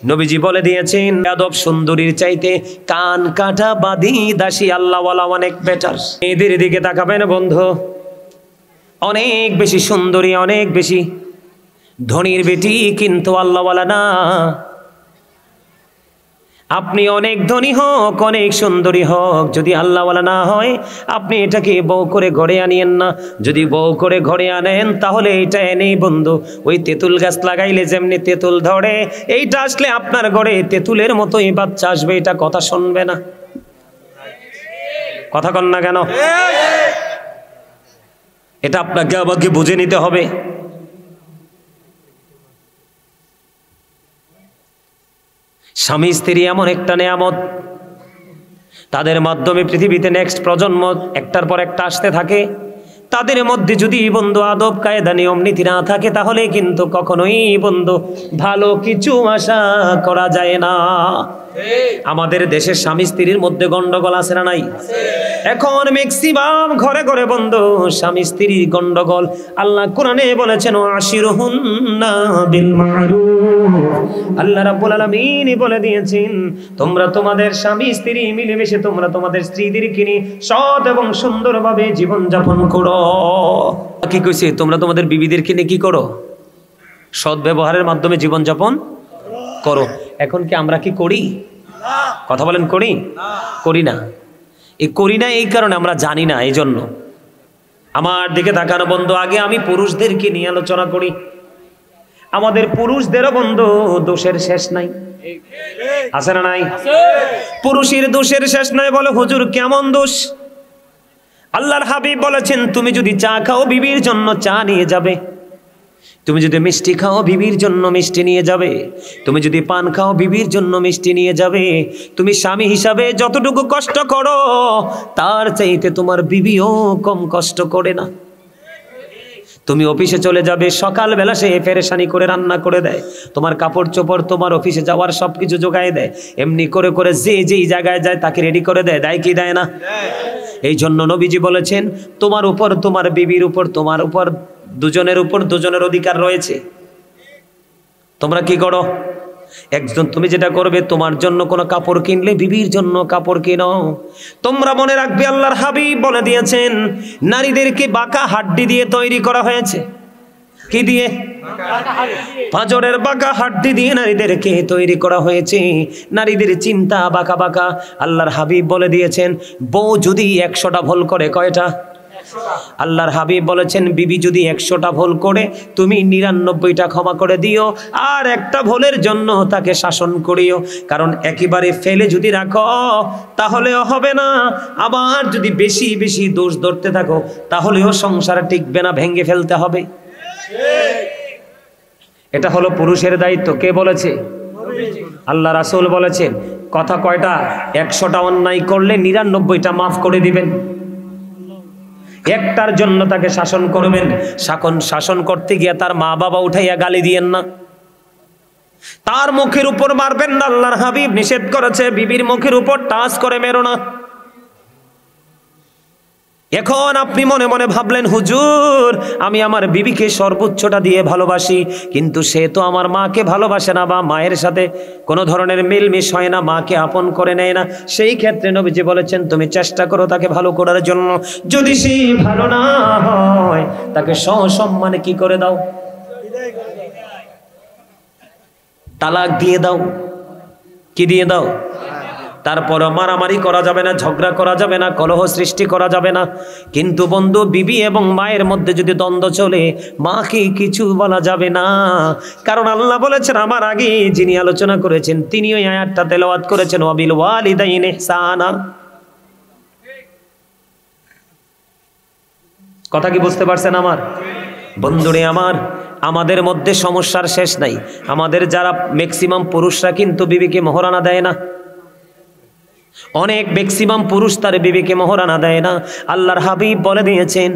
নবীজি বলে দিয়েছেন আদব সুন্দরীর চাইতে কান কাটা বাঁধি দাসী আল্লাহওয়ালা অনেক বেটার। এদের দিকে তাকাবেন বন্ধু, অনেক বেশি সুন্দরী, অনেক বেশি ধনীর বেটি কিন্তু আল্লাহওয়ালা না। আপনি অনেক ধনী হোক, অনেক সুন্দরী হোক, যদি আল্লাহওয়ালা না হয় আপনি এটাকে বউ করে ঘরে আনিয়েন না। যদি বউ করে ঘরে আনেন তাহলে এটা এনেই বন্ধু ওই তেঁতুল গাছ লাগাইলে যেমনি তেঁতুল ধরে, এইটা আসলে আপনার ঘরে তেঁতুলের মতোই বাচ্চা আসবে, এটা কথা শুনবে না। কথা কন না কেন? এটা আপনাকে আমাকে বুঝে নিতে হবে। স্বামী স্ত্রী এমন একটা নেয়ামত, তাদের মাধ্যমে পৃথিবীতে নেক্সট প্রজন্ম একটার পর একটা আসতে থাকে। তাদের মধ্যে যদি বন্ধু আদব কায়দা নিয়ম নীতি না থাকে তাহলে কিন্তু কখনোই বন্ধু ভালো কিছু আশা করা যায় না। আমাদের দেশের স্বামী স্ত্রীর মধ্যে গন্ডগোল আছে না নাই? এখন ম্যাক্সিমাম ঘরে ঘরে বন্ধু স্বামী স্ত্রীর গন্ডগোল। আল্লাহ কোরআনে বলেছেন আশিরুহুন্না বিল মারুফ। আল্লাহ রাব্বুল আলামিন বলে দিয়েছেন তোমরা তোমাদের স্বামী স্ত্রী মিলেমিশে তোমরা তোমাদের স্ত্রীদেরকে নিয়ে সৎ এবং সুন্দরভাবে জীবন যাপন করো। কি কইছে? তোমরা তোমাদের বিবিদেরকে নিয়ে কি করো? সৎ ব্যবহারের মাধ্যমে জীবন যাপন করো। এখন কি আমরা কি করি? কথা বলেন, করি? করি না। এই করি না এই কারণে আমরা জানি না, এই জন্য। আমার দিকে তাকানো বন্ধু, আগে আমি পুরুষদেরকে নিয়ে আলোচনা করি। আমাদের পুরুষদেরও বন্ধু দোষের শেষ নাই, আছে না নাই? পুরুষের দোষের শেষ নাই। বলে হুজুর কেমন দোষ? আল্লাহর হাবিব বলেছেন তুমি যদি চা খাও বিবির জন্য চা নিয়ে যাবে, তুমি যদি মিষ্টি খাও বিবির জন্য মিষ্টি নিয়ে যাবে, তুমি যদি পান খাও বিবির জন্য মিষ্টি নিয়ে যাবে। তুমি স্বামী হিসাবে যতটুকু কষ্ট করো তার চাইতে তোমার বিবিও কম কষ্ট করে না। তুমি অফিসে চলে যাবে, সকালবেলা সে পেরেশানি করে রান্না করে দেয়, তোমার কাপড় চোপড় তোমার অফিসে যাওয়ার সব কিছু জোগায় দেয়, এমনি করে করে যে যেই জায়গায় যায় তাকে রেডি করে দেয়, দেয় কি দেয় না? এই জন্য নবীজি বলেছেন তোমার উপর, তোমার বিবির উপর, তোমার উপর, দুজনের উপর দুজনের অধিকার রয়েছে। তোমরা কি করো? একজন তুমি যেটা করবে, তোমার জন্য কোনো কাপড় কিনলে বিবির জন্য কাপড় কিনো। তোমরা মনে রাখবে আল্লাহর হাবিব বলে দিয়েছেন নারীদেরকে বাঁকা হাড্ডি দিয়ে তৈরি করা হয়েছে। কি দিয়ে? পাঁজরের বাঁকা হাড্ডি দিয়ে নারীদেরকে তৈরি করা হয়েছে। নারীদের চিন্তা বাঁকা বাঁকা। আল্লাহর হাবিব বলে দিয়েছেন বউ যদি 100টা ভুল করে, কয়টা? আল্লাহর হাবিব বলেছেন বিবি যদি 100টা ভুল করে তুমি 99টা ক্ষমা করে দিও, আর একটা ভুলের জন্য তাকে শাসন করিও। কারণ একেবারে ফেলে যদি রাখো তাহলেও হবে না, আবার যদি বেশি বেশি দোষ ধরতে থাকো তাহলেও সংসার টিকবে না, ভেঙে ফেলতে হবে। এটা হলো পুরুষের দায়িত্ব। কে বলেছে? আল্লাহ রাসূল বলেছেন। কথা কয়টা? 100টা অন্যায় করলে 99টা মাফ করে দিবেন, একটার জন্য তাকে শাসন করবেন। শাসন করতে গিয়ে তার মা বাবা উঠাইয়া গালি দিয়েন না, তার মুখের উপর মারবেন না। আল্লাহর হাবিব নিষেধ করেছে বিবির মুখের উপর টাচ করে মেরো না। এখন আপনি মনে মনে ভাবলেন হুজুর আমি আমার বিবিকে সর্বোচ্চটা দিয়ে ভালোবাসি, কিন্তু সে তো আমার মাকে ভালোবাসে না বা মায়ের সাথে কোনো ধরনের মিলমিশ হয় না, মাকে আপন করে নেয় না। সেই ক্ষেত্রে নবীজি বলেছেন তুমি চেষ্টা করো তাকে ভালো করার জন্য। যদি সে ভালো না হয় তাকে সসম্মানে কি করে দাও? তালাক দিয়ে দাও। কি দিয়ে দাও? তারপর মারামারি করা যাবে না, ঝগড়া করা যাবে না, কলহ সৃষ্টি করা যাবে না। কিন্তু বন্ধু বিবি এবং মায়ের মধ্যে যদি দ্বন্দ্ব চলে মাকে কিছু বলা যাবে না। কারণ আল্লাহ বলেছেন, আমার আগে যিনি আলোচনা করেছেন তিনি ওই আয়াতটা তেলাওয়াত করেছেন, ওয়াবিল ওয়ালিদাইনি ইহসানা। কথা কি বুঝতে পারছেন আমার বন্ধুরে? আমাদের মধ্যে সমস্যার শেষ নাই। আমাদের যারা ম্যাক্সিমাম পুরুষরা কিন্তু বিবিকে মোহরানা দেয় না। অনেক ম্যাক্সিমাম পুরুষ তার বিবিকে মোহরানা দেয় না। আল্লাহর হাবিব বলে দিয়েছেন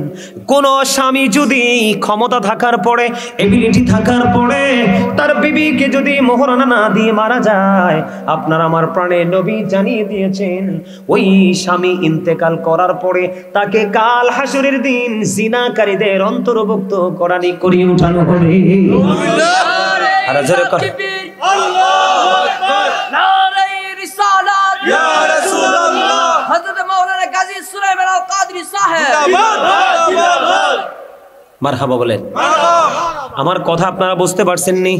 কোন স্বামী যদি ক্ষমতা থাকার পরে, এবিলিটি থাকার পরে তার বিবিকে যদি মোহরানা না দিয়ে মারা যায়, আপনার আমার প্রাণের নবী জানিয়ে দিয়েছেন ওই স্বামী ইন্তেকাল করার পরে তাকে কাল হাসরের দিন জিনাকারীদের অন্তর্ভুক্ত করিয়ে উঠানো হবে। আল্লাহু আকবার। মারহাবা বলেন। আমার কথা আপনারা বুঝতে পারছেন নি?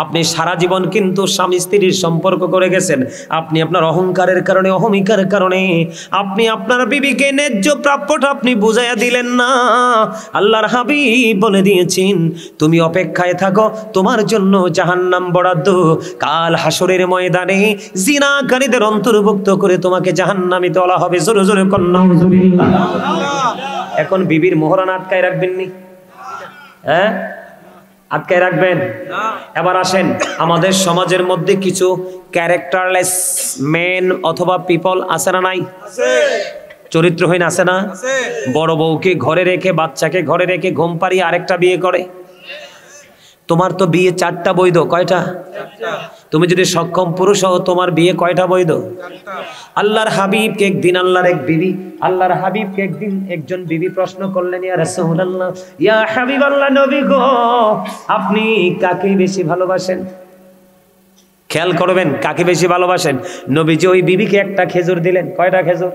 আপনি সারা জীবন কিন্তু স্বামী স্ত্রীর সম্পর্ক করে গেছেন, আপনি আপনার অহংকারের কারণে, অহমিকার কারণে আপনি আপনার বিবিকে ন্যায্য প্রাপ্যটা আপনি বুঝাইয়া দিলেন না। আল্লাহর হাবিব বলে দিয়েছেন, তুমি অপেক্ষায় থাকো, তোমার জন্য জাহান্নাম বরাদ্দ। কাল হাসরের ময়দানে জিনাকারীদের অন্তর্ভুক্ত করে তোমাকে জাহান্নামে তোলা হবে। জোরে জোরে কন্যা। এখন বিবির মোহরানা আটকায় রাখবেন নি? হ্যাঁ, আটকায় রাখবেন? এবার আসেন, আমাদের সমাজের মধ্যে কিছু ক্যারেক্টারলেস মেন অথবা পিপল আছে না নাই? চরিত্রহীন আছে না? বড় বউকে ঘরে রেখে, বাচ্চাকে ঘরে রেখে ঘুম পাড়িয়ে আরেকটা বিয়ে করে। তোমার তো বিয়ে 4টা বৈধ, কয়টা? তুমি যদি সক্ষম পুরুষ হও, তোমার বিয়ে কয়টা বৈধ? আল্লাহর হাবিবকে একদিন আল্লাহর হাবিবকে একদিন একজন বিবি প্রশ্ন করলেন, ইয়া রাসূলুল্লাহ, ইয়া হাবিবাল্লাহ, নবী গো, আপনি কাকে বেশি ভালোবাসেন? খেয়াল করবেন, কাকে বেশি ভালোবাসেন? নবীজি ওই বিবিকে একটা খেজুর দিলেন। কয়টা খেজুর?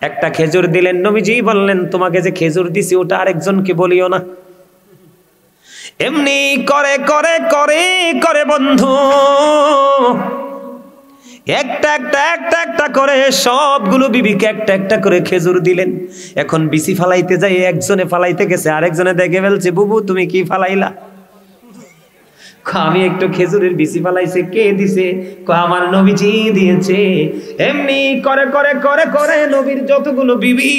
একটা খেজুর দিলেন। নবীজি বললেন, তোমাকে যে খেজুর দিছি ওটা আরেকজনকে বলিও না। এমনি করে করে করে করে বন্ধু একটা একটা একটা একটা করে সবগুলো বিবিকে একটা একটা করে খেজুর দিলেন। এখন বিসি ফালাইতে যাই একজনে ফালাইতে গেছে, আরেকজনে দেখে ফেলছে, বুবু তুমি কি ফালাইলা? আমি একটু খেজুরের বিচি ফালাইছে। কে দিছে? আমার নবীজি দিয়েছে। এমনি করে করে করে করে নবীর যতগুলো বিবি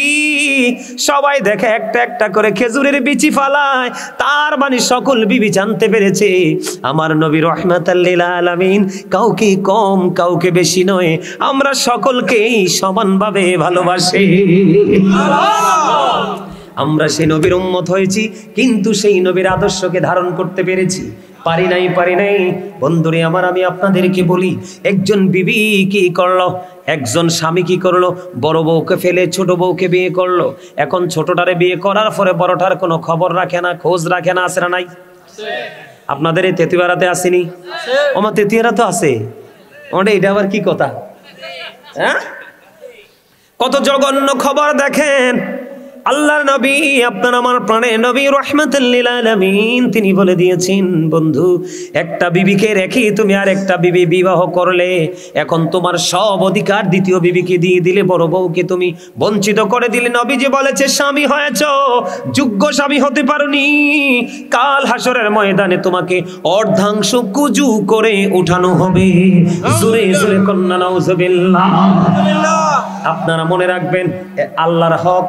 সবাই দেখে একটা একটা করে খেজুরের বিচি ফালায়। তার মানে সকল বিবি জানতে পেরেছে আমার নবী রাহমাতাল লিল আলামিন কাউকে কম কাউকে বেশি নয়, আমরা সকলকেই সমানভাবে ভালোবাসি। আমরা সেই নবীর উম্মত হয়েছি, কিন্তু সেই নবীর আদর্শকে ধারণ করতে পেরেছি? পারি নাই। বন্ধুরে আমার, আমি আপনাদেরকে বলি, একজন বিবি কি করলো, একজন স্বামী কি করলো? বড় বউকে ফেলে ছোট বউকে বিয়ে করলো। এখন ছোটটারে বিয়ে করার পরে বড়টার কোনো খবর রাখে না, খোঁজ রাখে না। আছে না নাই? আপনাদের এই তেতুয়ারাতে আসেনি? আমার তেতুয়ারা তো আছে। ওটা এটা আবার কি কথা? হ্যাঁ, কত জঘন্য খবর দেখেন। আল্লাহর নবী, আপনার আমার প্রাণের নবী রাহমাতুল লিল আলামিন, তিনি বলে দিয়েছেন, বন্ধু, একটা বিবিকে রেখে তুমি আর একটা বিবি বিবাহ করলে, এখন তোমার সব অধিকার দ্বিতীয় বিবিকে দিয়ে দিলে, বড় বউকে তুমি বঞ্চিত করে দিলে। নবীজি বলেছে, স্বামী হয়েছো, যোগ্য স্বামী হতে পারোনি, কাল হাসরের ময়দানে তোমাকে অর্ধাংশ কুজু করে উঠানো হবে। জোরে জোরে কন্যা নাউজুবিল্লাহ। আপনারা মনে রাখবেন, আল্লাহর হক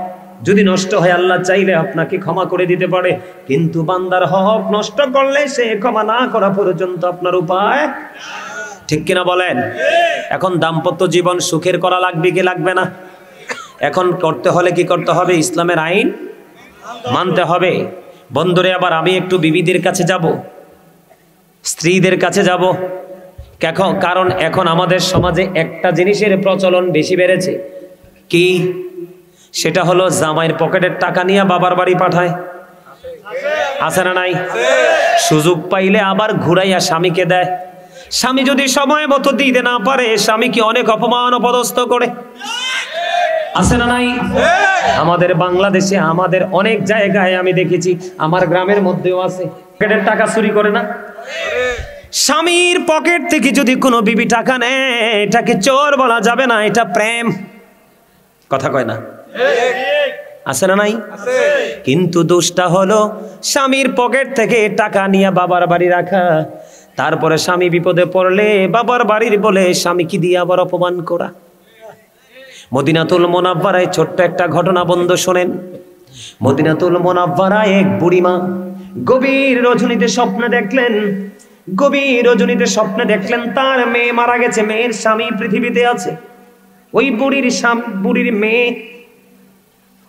যদি নষ্ট হয়, আল্লাহ চাইলে আপনাকে ক্ষমা করে দিতে পারে, কিন্তু বান্দার হক নষ্ট করলে সে ক্ষমা না করা পর্যন্ত আপনার উপায়। ঠিক কিনা বলেন? এখন দাম্পত্য জীবন সুখের করা লাগবে কি লাগবে না? এখন করতে হলে কি করতে হবে? ইসলামের আইন মানতে হবে। বন্ধুরে, আবার আমি একটু বিবিদের কাছে যাব, স্ত্রীদের কাছে যাব। কারণ এখন আমাদের সমাজে একটা জিনিসের প্রচলন বেশি বেড়েছে। কি? সেটা হলো জামাইয়ের পকেটের টাকা নিয়ে বাবার বাড়ি পাঠায়। আছে না নাই? সুযোগ পাইলে আবার ঘুরাইয়া স্বামীকে দেয়। স্বামী যদি সময় মতো দিতে না পারে, স্বামীকে অনেক অপমান অপদস্থ করে। আছে না নাই? আমাদের বাংলাদেশে, আমাদের অনেক জায়গায় আমি দেখেছি, আমার গ্রামের মধ্যেও আছে। পকেটের টাকা চুরি করে না? স্বামীর পকেট থেকে যদি কোনো বিবি টাকা নেয়, এটাকে চোর বলা যাবে না, এটা প্রেম। কথা কয় না? আছে না নাই? কিন্তু দোষটা হলো স্বামীর পকেট থেকে টাকা নিয়ে বাবার বাড়ি রাখা, তারপরে স্বামী বিপদে পড়লে বাবার বাড়ির বলে স্বামীকে দিয়ে আবার অপমান করা। মদিনাতুল মুনাওয়ারায় ছোট্ট একটা ঘটনা বন্ধু শোনেন। মদিনাতুল মুনাওয়ারায় এক বুড়িমা গভীর রজনীতে স্বপ্নে দেখলেন তার মেয়ে মারা গেছে, মেয়ের স্বামী পৃথিবীতে আছে।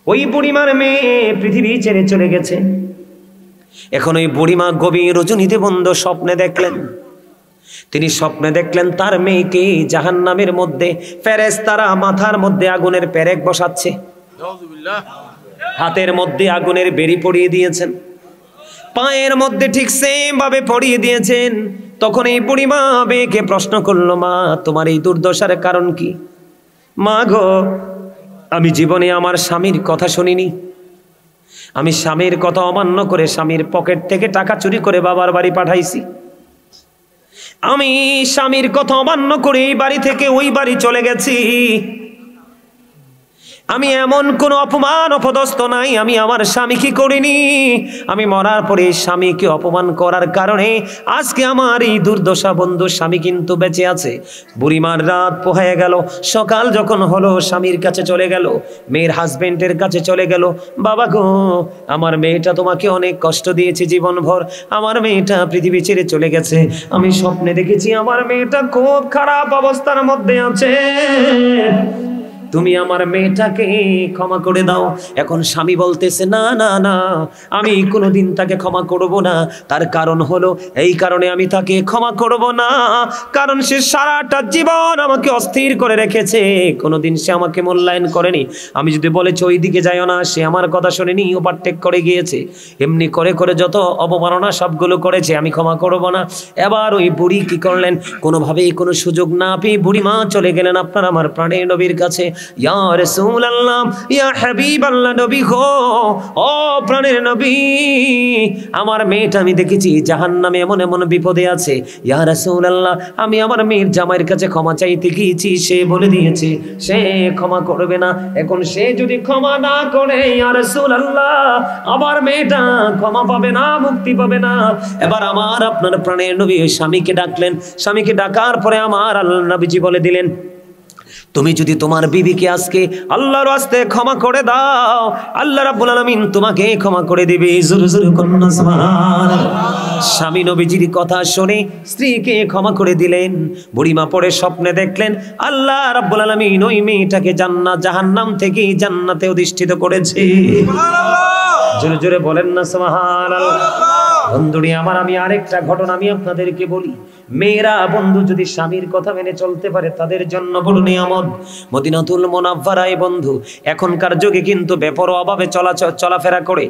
ওই বুড়িমার মেয়ে পৃথিবী ছেড়ে চলে গেছে। এখন ওই বুড়িমা গভীর রজনীতে বন্ধু স্বপ্নে দেখলেন, তিনি স্বপ্নে দেখলেন তার মেয়েকে জাহান্নামের মধ্যে ফেরেশতারা মাথার মধ্যে আগুনের পেরেক বসাচ্ছে, হাতের মধ্যে আগুনের বেড়ি পরিয়ে দিয়েছেন, পায়ের মধ্যে ঠিক সেম ভাবে পরিয়ে দিয়েছেন। তখন এই বুড়িমা মেয়েকে প্রশ্ন করলো, মা, তোমার এই দুর্দশার কারণ কি? মা গো, আমি জীবনে আমার স্বামীর কথা শুনিনি, আমি স্বামীর কথা অমান্য করে স্বামীর পকেট থেকে টাকা চুরি করে বাবার বাড়ি পাঠাইছি। আমি স্বামীর কথা অমান্য করে এই বাড়ি থেকে ওই বাড়ি চলে গেছি। আমি এমন কোন অপমান অপদস্থ নাই আমি আমার স্বামীকে করিনি। আমি মরার পরে স্বামীকে অপমান করার কারণে আজকে আমার এই দুর্দশা। বন্ধু, স্বামী কিন্তু বেঁচে আছে। বুড়িমার রাত পোহায় গেল, সকাল যখন হলো স্বামীর কাছে চলে গেল, মেয়ের হাজবেন্ডের কাছে চলে গেল। বাবা গো, আমার মেয়েটা তোমাকে অনেক কষ্ট দিয়েছে জীবনভর, আমার মেয়েটা পৃথিবী ছেড়ে চলে গেছে। আমি স্বপ্নে দেখেছি আমার মেয়েটা খুব খারাপ অবস্থার মধ্যে আছে, তুমি আমার মেয়েটাকে ক্ষমা করে দাও। এখন স্বামী বলতেছে না না না, আমি কোনোদিন তাকে ক্ষমা করব না। তার কারণ হলো এই কারণে আমি তাকে ক্ষমা করব না, কারণ সে সারাটা জীবন আমাকে অস্থির করে রেখেছে, কোনোদিন সে আমাকে মূল্যায়ন করেনি। আমি যদি বলেছি ওই দিকে যাইও না, সে আমার কথা শুনেনি, ওভারটেক করে গিয়েছে। এমনি করে করে যত অবমাননা সবগুলো করেছে, আমি ক্ষমা করব না। এবার ওই বুড়ি কি করলেন, কোনোভাবেই কোনো সুযোগ না পেয়ে বুড়ি মা চলে গেলেন আপনার আমার প্রাণের নবীর কাছে। ইয়া রাসূলুল্লাহ, ইয়া হাবিবাল্লাহ, নবী গো, ও প্রাণের নবী, আমার মেয়েটা আমি দেখেছি জাহান্নামে এমন এমন বিপদে আছে। ইয়া রাসূলুল্লাহ, আমি আমার মেয়ের জামাইয়ের কাছে ক্ষমা চাইতে গিয়েছি, সে বলে দিয়েছে সে ক্ষমা করবে না। এখন সে যদি ক্ষমা না করে, ইয়া রাসূলুল্লাহ, আমার মেয়েটা ক্ষমা পাবে না, মুক্তি পাবে না। এবার আমার আপনার প্রাণের নবী ওই স্বামীকে ডাকলেন। স্বামীকে ডাকার পরে আমার আল্লাহ নবীজি বলে দিলেন, তুমি যদি তোমার বিবিকে আজকে আল্লাহর রাস্তে ক্ষমা করে দাও, আল্লাহ রাব্বুল আলামিন তোমাকে ক্ষমা করে দিবে। জোরে জোরে কন্যা সুবহানাল্লাহ। স্বামী নবীজির কথা শুনে স্ত্রীকে ক্ষমা করে দিলেন। বুড়িমা পরে স্বপ্নে দেখলেন আল্লাহ রাব্বুল আলামিন ওই মেয়েটাকে জাহান্নাম থেকে জান্নাতে অধিষ্ঠিত করেছে। সুবহানাল্লাহ। জোরে জোরে বলেন না সুবহানাল্লাহ। বন্ধুরি আমার, আমি আরেকটা ঘটনা আমি আপনাদেরকে বলি। মেয়েরা বন্ধু যদি স্বামীর কথা মেনে চলতে পারে তাদের জন্য বড় নিয়ামত। মদিনাতুল মুনাওয়ারায় বন্ধু এখনকার যুগে কিন্তু বেপরোয়াভাবে চলাফেরা করে।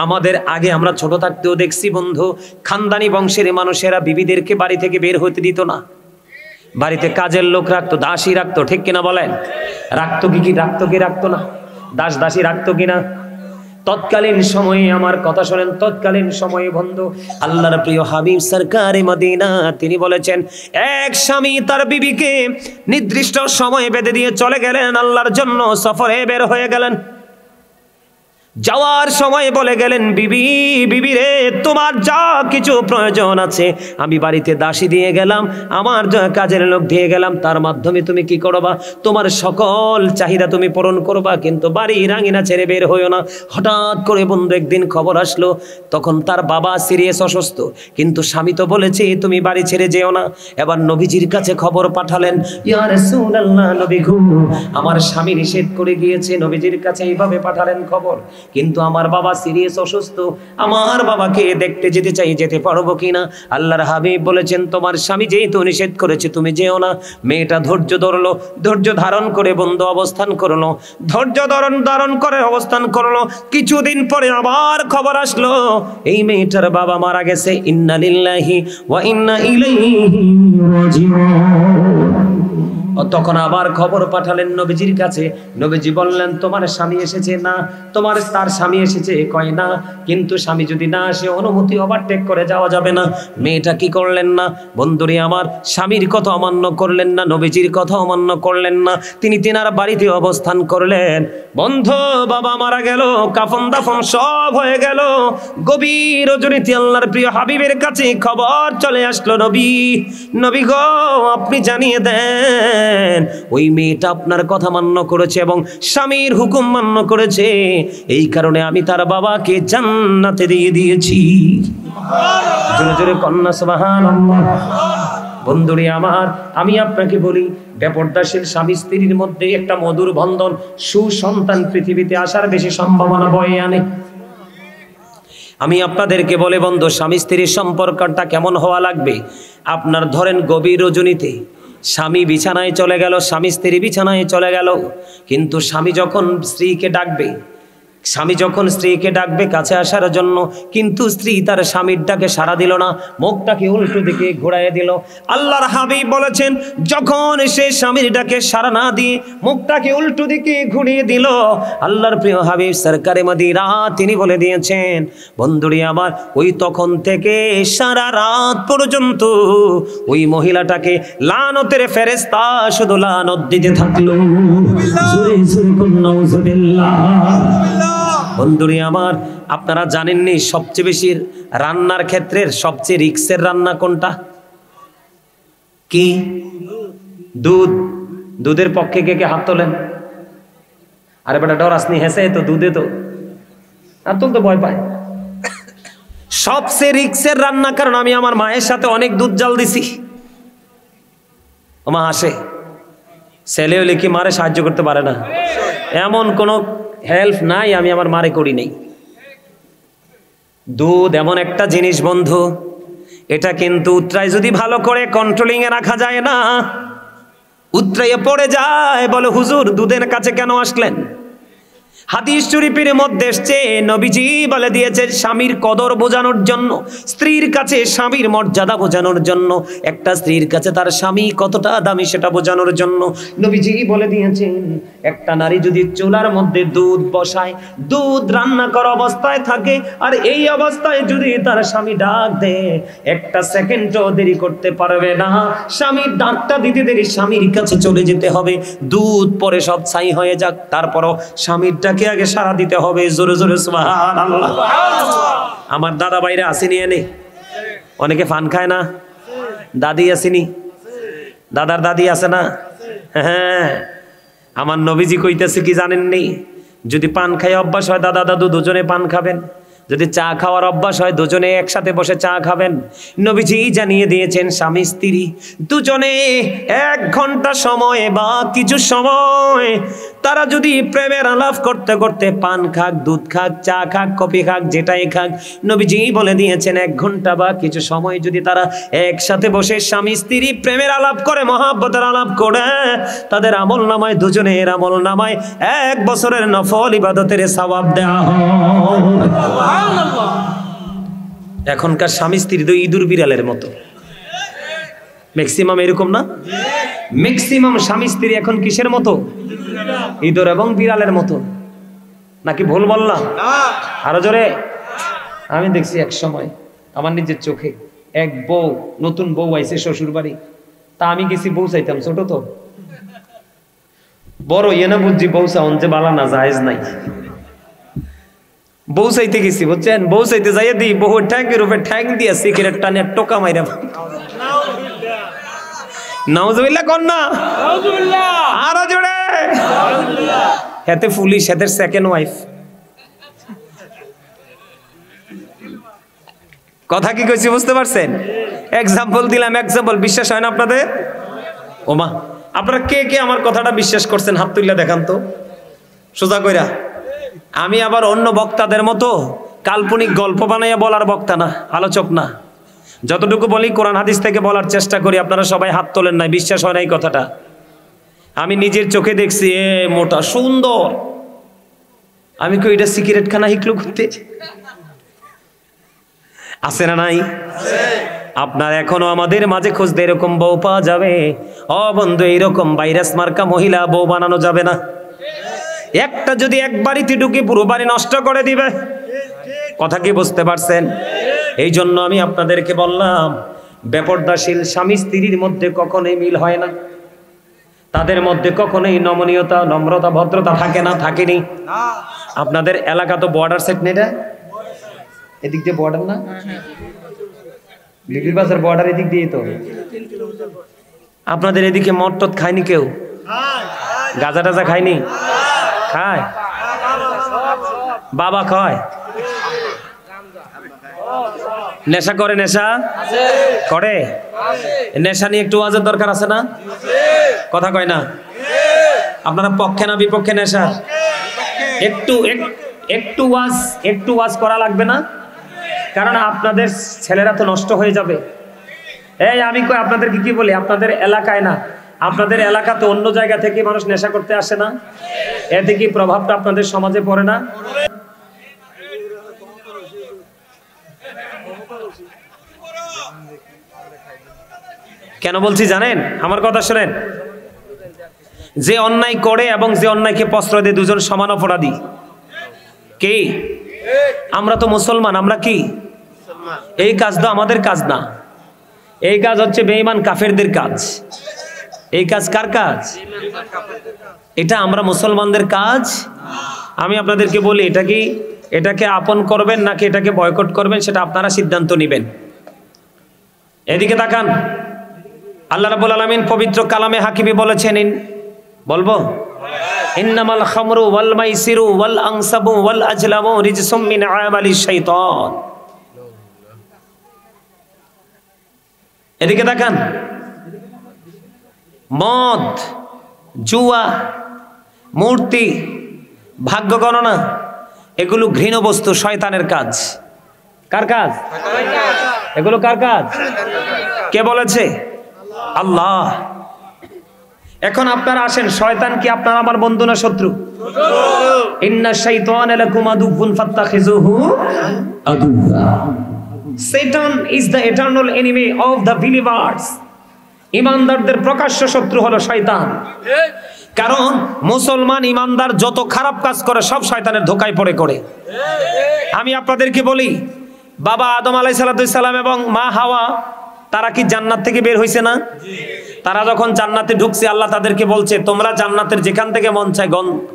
আমাদের আগে আমরা ছোট থাকতেও দেখছি বন্ধু, খানদানি বংশের মানুষেরা বিবিদেরকে বাড়ি থেকে বের হতে দিত না। বাড়িতে কাজের লোক রাখতো, দাসী রাখতো, ঠিক কিনা বলেন? রাখতো কি রাখতো না? দাসী রাখতো কিনা? তৎকালীন সময়ে আমার কথা শোনেন, তৎকালীন সময়ে বন্ধু আল্লাহর প্রিয় হাবিব সরকারে মদিনা তিনি বলেছেন, এক স্বামী তার বিবিকে নির্দিষ্ট সময় বেঁধে দিয়ে চলে গেলেন, আল্লাহর জন্য সফরে বের হয়ে গেলেন। যাওয়ার সময় বলে গেলেন, বিবি রে, তোমার যা কিছু প্রয়োজন আছে আমি বাড়িতে দাসী দিয়ে গেলাম, আমার কাজের লোক দিয়ে গেলাম, তার মাধ্যমে তুমি কি করবা, তোমার সকল চাহিদা তুমি পূরণ করবা, কিন্তু বাড়ির আঙিনা ছেড়ে বের হইও না। হঠাৎ করে বন্ধু একদিন খবর আসলো, তখন তার বাবা সিরিয়াস অসুস্থ, কিন্তু স্বামী তো বলেছে তুমি বাড়ি ছেড়ে যেও না। এবার নবীজির কাছে খবর পাঠালেন, ইয়া রাসূলুল্লাহ, নবী গো, আমার স্বামী নিষেধ করে গিয়েছে। নবীজির কাছে এইভাবে পাঠালেন খবর, কিন্তু আমার বাবা সিরিয়াস অসুস্থ, আমার বাবাকে দেখতে যেতে চাই, যেতে পারবো কিনা? আল্লাহর হাবিব বলেছেন, তোমার স্বামী যেহেতু নিষেধ করেছে তুমি যেও না। মেয়েটা ধৈর্য ধরলো, ধৈর্য ধারণ করে বন্ধু অবস্থান করলো, ধৈর্য ধারণ করে অবস্থান করলো। কিছুদিন পরে আবার খবর আসলো, এই মেয়েটার বাবা মারা গেছে। ইন্না লিল্লাহি ওয়া ইন্না ইলাইহি রাজিউন। তখন আবার খবর পাঠালেন নবীজির কাছে। নবীজি বললেন, তোমার স্বামী এসেছে? না। তার স্বামী এসেছে? কয় না। কিন্তু স্বামী যদি না আসে অনুমতি ওভারটেক করে যাওয়া যাবে না। মেয়েটা কি করলেন না বন্ধুরে আমার, স্বামীর কথা অমান্য করলেন না, নবীজির কথা অমান্য করলেন না, তিনি তেনার বাড়িতে অবস্থান করলেন। বন্ধু, বাবা মারা গেল, কাফন দাফন সব হয়ে গেল। গভীর রজনীতে আল্লাহর প্রিয় হাবিবের কাছে খবর চলে আসলো, নবী গো, আপনি জানিয়ে দেন ওই মেয়েটা আপনার কথা মান্য করেছে এবং স্বামীর হুকুম মান্য করেছে, এই কারণে আমি তার বাবাকে জান্নাতে দিয়ে দিয়েছি। জোরে জোরে কন্যা সুবহানাল্লাহ। বন্ধুরে আমার, আমি আপনাকে বলি, বেপরদাশীল স্বামী স্ত্রীর মধ্যে একটা মধুর বন্ধন, সুসন্তান পৃথিবীতে আসার বেশি সম্ভাবনা বয়ে আনে। আমি আপনাদেরকে বলে বন্ধু, স্বামী স্ত্রীর সম্পর্কটা কেমন হওয়া লাগবে? আপনার ধরেন গভীর রজনীতে স্বামী বিছানায় চলে গেল, স্বামী স্ত্রী বিছানায় চলে গেল, কিন্তু স্বামী যখন স্ত্রীকে ডাকবে, স্বামী যখন স্ত্রীকে ডাকবে কাছে আসার জন্য, কিন্তু স্ত্রী তার স্বামীর ডাকে সাড়া দিল না, মুখটাকে উল্টো দিকে ঘোরায় দিল। আল্লাহর হাবিব বলেছেন, যখন সে স্বামীর ডাকে সাড়া না দিয়ে মুখটাকে উল্টো দিকে ঘুরিয়ে দিল, আল্লাহর প্রিয় হাবিব সরকারে মদিনা তিনি বলে দিয়েছেন, বন্ধুরি আমার, ওই তখন থেকে সারা রাত পর্যন্ত ওই মহিলাটাকে লানতের ফেরেশতা শুধু লানত দিতে থাকলো। বন্ধুরি আমার, আপনারা জানেননি সবচেয়ে বেশি রান্নার ক্ষেত্রে সবচেয়ে রিস্কের রান্না কোনটা? কি? দুধ। দুধের পক্ষে কে কে হাত তোলেন? আরে বেটা ডর আসনি, হেসে তো দুধে তো আর তুলতে ভয় পায়। সবচেয়ে রিস্কের রান্না, কারণ আমি আমার মায়ের সাথে অনেক দুধ জাল দিছি। ও মা হাসে, ছেলে হলে কি মারে সাহায্য করতে পারে না? এমন কোনো হেল্প নাই আমি আমার মারে করি নাই। দুধ এমন একটা জিনিস বন্ধু, এটা কিন্তু উতরাই যদি ভালো করে কন্ট্রোলিং এ রাখা যায় না, উতরাইয়ে পড়ে যায়। বলে হুজুর দুধের কাছে কেন আসলেন? হাদিস শরীফের মধ্যে এসেছে, নবীজি বলে দিয়েছেন স্বামীর কদর বোঝানোর জন্য, স্ত্রীর কাছে স্বামীর মর্যাদা বোঝানোর জন্য, একটা স্ত্রীর কাছে তার স্বামী কতটা দামি সেটা বোঝানোর জন্য নবীজি বলে দিয়েছেন, একটা নারী যদি চুলার মধ্যে দুধ বসায়, দুধ রান্না করা অবস্থায় থাকে, আর এই অবস্থায় যদি তার স্বামী ডাক দেয়, একটা সেকেন্ডও দেরি করতে পারবে না। স্বামীর ডাকটা দিতে দেরি স্বামীর কাছে চলে যেতে হবে। দুধ পরে সব ছাই হয়ে যাক, তারপরও স্বামীর কে আগে সারা দিতে হবে। জোরে জোরে সুবহানাল্লাহ। আমার দাদা ভাইরা আসেনি, এনে অনেকে ফান খায় না, দাদি আসেনি, দাদার দাদি আছে না? হ্যাঁ, আমার নবীজি কইতেছে কি জানেননি, যদি পান খাই অভ্যাস হয় দাদা দাদু দুজনে পান খাবেন, যদি চা খাওয়ার অভ্যাস হয় দুজনে একসাথে বসে চা খাবেন। নবীজি জানিয়ে দিয়েছেন স্বামী স্ত্রী দুজনে 1 ঘন্টা সময় বা কিছু সময় তারা যদি প্রেমের আলাপ করতে করতে পান খাক, দুধ খাক, চা খাক, কফি খাক, যেটাই খাক, নবীজি বলে দিয়েছেন 1 ঘন্টা বা কিছু সময় যদি তারা একসাথে বসে স্বামী স্ত্রী প্রেমের আলাপ করে, মহব্বতের আলাপ করে, তাদের আমল নামায়, দুজনের আমল নামায় 1 বছরের নফল ইবাদতের সওয়াব দেওয়া হয়। এখনকার স্বামী স্ত্রী তো ইঁদুর বিড়ালের মতো, ম্যাক্সিমাম এরকম না? ম্যাক্সিমাম স্বামী স্ত্রী এখন কিসের মতো? ইঁদুর এবং বিড়ালের মতো। নাকি ভুল বললাম? আরো জোরে। আমি দেখছি এক সময় আমার নিজের চোখে এক বউ, নতুন বউ আইছে শ্বশুর বাড়ি, তা আমি গেছি বউ চাইতাম, ছোট তো বড় ইয়ে না বুঝছি, বউ চাউন যে বালা না জায়েজ নাই। বউ চাইতে গেছি বুঝছেন, বউ চাইতে যাইয়ে দিই বহু ট্যাঙ্কের উপরে ঠ্যাং দিয়া সিগারেট টানে টোকা মাইরা। নাউজুবিল্লাহ কোন না? আরো জোরে। হেতে পুলিশ, হেতে সেকেন্ড ওয়াইফ। কথা কি কইছি বুঝতে পারছেন? এক্সাম্পল দিলাম, এক্সাম্পল। বিশ্বাস হয় না আপনাদের? ওমা, আপনারা কে কে আমার কথাটা বিশ্বাস করছেন হাত তুইলা দেখান তো সোজা কইরা। আমি আবার অন্য বক্তাদের মতো কাল্পনিক গল্প বানাইয়া বলার বক্তা না, আলোচক না। যতটুকু বলি কোরআন হাদিস থেকে বলার চেষ্টা করি। আপনারা সবাই হাত তোলেন নাই, বিশ্বাস হয় না এই কথাটা। আমি নিজের চোখে দেখছি, এ মোটা সুন্দর। আমি কই এটা সিগারেট খানা হিকলু করতে আছে না নাই? আপনার এখনো আমাদের মাঝে খুঁজতে এরকম বউ পাওয়া যাবে? ও বন্ধু, এইরকম ভাইরাস মার্কা মহিলা বউ বানানো যাবে না। একটা যদি এক বাড়িতে ঢুকে পুরো বাড়ি নষ্ট করে দিবে। কথা কি বুঝতে পারছেন? এই জন্য আমি আপনাদেরকে বললাম, বেপরদাশীল স্বামী স্ত্রীর মধ্যে কখনোই মিল হয় না, তাদের মধ্যে কখনোই নমনীয়তা, নম্রতা, ভদ্রতা থাকে না, থাকেনি। আপনাদের এলাকা তো বর্ডার সেট নেই, এদিক দিয়ে বর্ডার না, বিবির বাজার বর্ডার এদিক দিয়ে তো। আপনাদের এদিকে মটট খায়নি কেউ? গাঁজা টাজা খায়নি? খায়? বাবা খায়? নেশা করে? নেশা করে? নেশা নিয়ে একটু ওয়াজের দরকার আছে না? কথা কয় না? আপনারা পক্ষে না বিপক্ষে নেশা? একটু ওয়াজ করা লাগবে না? কারণ আপনাদের ছেলেরা তো নষ্ট হয়ে যাবে। এই আমি কই আপনাদেরকে কি বলি, আপনাদের এলাকায় না, আপনাদের এলাকাতে অন্য জায়গা থেকে মানুষ নেশা করতে আসে না? এতে কি প্রভাবটা আপনাদের সমাজে পড়ে না? কেন বলছি জানেন? আমার কথা শোনেন। যে অন্যায় করে এবং যে অন্যায়কে প্রশ্রয় দেয় দুজন সমান অপরাধী। কে? আমরা তো মুসলমান, আমরা কি? এই কাজ তো আমাদের কাজ না, এই কাজ হচ্ছে বেঈমান কাফেরদের কাজ। এই কাজ কার কাজ? এটা আমরা মুসলমানদের কাজ। আমি আপনাদেরকে বলি, এটাকে আপন করবেন নাকি এটাকে বয়কট করবেন সেটা আপনারা সিদ্ধান্ত নেবেন। এদিকে তাকান, আল্লাহ রাব্বুল আলামিন পবিত্র কালামে হাকিমে বলেছেন, বলবো, ইন্নামাল খামরু ওয়াল মাইসিরু ওয়াল আনসাবু ওয়াল আজলামু রিজসুম মিন আমালিশ শাইতান। এদিকে তাকান, মদ, জুয়া, মূর্তি, ভাগ্য গণনা, এগুলো ঘৃণ বস্তু, শয়তানের কাজ। কার কাজ? এগুলো কার কাজ? কে বলেছে? আল্লাহ। এখন আপনারা আসেন, শয়তান কি আপনার আমার বন্ধু না শত্রু? ইন্না শাইতানা লাকুম আদুউন ফাত্তাখিযুহু আদুওয়া। Satan is the eternal enemy of the believers. ইমানদারদের প্রকাশ্য শত্রু হলো শয়তান। কারণ মুসলমান ইমানদার যত খারাপ কাজ করে সব শয়তানের ধোঁকায় পড়ে করে। আমি আপনাদেরকে বলি, বাবা আদম আলাইহিস সালাম এবং মা হাওয়া, তারা কি জান্নাত থেকে বের হইছে না? তারা যখন জান্নাতে ঢুকছে, আল্লাহ তাদেরকে বলছে, তোমরা জান্নাতের যেখান থেকে মন চায়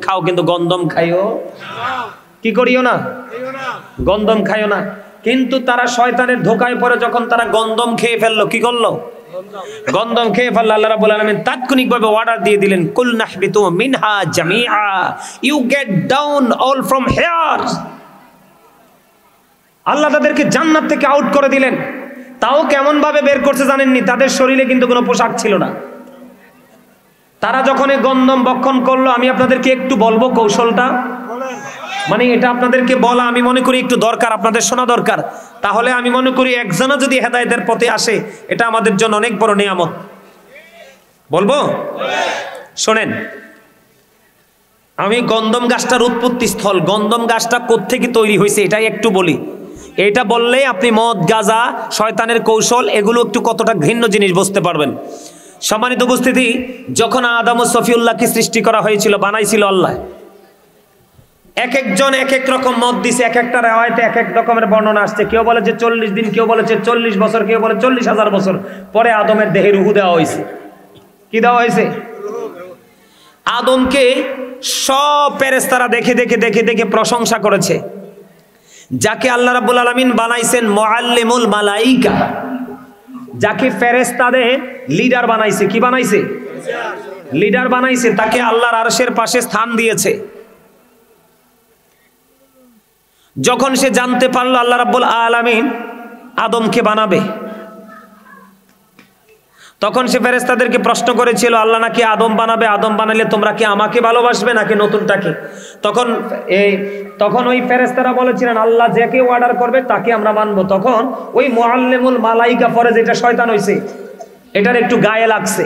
খাও, কিন্তু গন্ধম খাইও কি করিও না, গন্ধম খাইও না। কিন্তু তারা শয়তানের ধোঁকায় পড়ে যখন তারা গন্ধম খেয়ে ফেললো, কি করলো? গন্ধম খেয়ে ফেললো। আল্লাহ রাব্বুল আলামিন তাৎক্ষণিকভাবে অর্ডার দিয়ে দিলেন, কুল নাহবিতু মিনহা জামিআ, you get down all from here. আল্লাহ তাদেরকে জান্নাত থেকে আউট করে দিলেন। তাও কেমন ভাবে বের করছে জানেননি? তাদের শরীরে কিন্তু কোনো পোশাক ছিল না। তারা যখন এই গন্ধম ভক্ষণ করলো, আমি আপনাদেরকে একটু বলবো কৌশলটা, মানে এটা আপনাদেরকে বলা আমি মনে করি একটু দরকার, আপনাদের শোনা দরকার। তাহলে আমি মনে করি একজনও যদি হেদায়েতের পথে আসে, এটা আমাদের জন্য অনেক বড় নিয়ামত। বলবো? শোনেন, আমি গন্ধম গাছটার উৎপত্তি স্থল, গন্ধম গাছটা কোত্থেকে তৈরি হয়েছে এটাই একটু বলি। এটা বললেই আপনি মদ, গাঁজা, শয়তানের কৌশল, এগুলো একটু কতটা ঘৃণ্য জিনিস বুঝতে পারবেন। সম্মানিত উপস্থিতি, যখন আদম ও সফিউল্লাহকে সৃষ্টি করা হয়েছিল, বানাইছিল আল্লাহ, এক একজন এক এক রকম মত দিছে, এক একটা রিওয়ায়াতে এক এক রকমের বর্ণনা আসছে। কেউ বলে যে 40 দিন, কেউ বলেছে 40 বছর, কেউ বলে 40,000 বছর পরে আদমের দেহে রূহ দেওয়া হয়েছে। কি দেওয়া হয়েছে? আদমকে সব ফেরেশতারা দেখে দেখে দেখে দেখে প্রশংসা করেছে। যাকে আল্লাহ রাব্বুল আলামিন বানাইছেন মুআল্লিমুল মালাইকা, যাকে ফেরেশতাদের লিডার বানাইছে, কি বানাইছে? লিডার বানাইছে। তাকে আল্লাহর আরশের পাশে স্থান দিয়েছে। যখন সে জানতে পারলো আল্লাহ রাব্বুল আলামিন আদমকে বানাবে, তখন সে ফেরেশতাদেরকে প্রশ্ন করেছিল, আল্লাহ নাকি আদম বানাবে, আদম বানালে তোমরা কি আমাকে ভালোবাসবে নাকি নতুনটাকে? তখন ওই ফেরেশতারা বলেছিলেন, আল্লাহ যাকে অর্ডার করবে তাকে আমরা মানবো। তখন ওই মুআল্লিমুল মালাইকা পরে যেটা শয়তান হইছে, এটার একটু গায়ে লাগছে।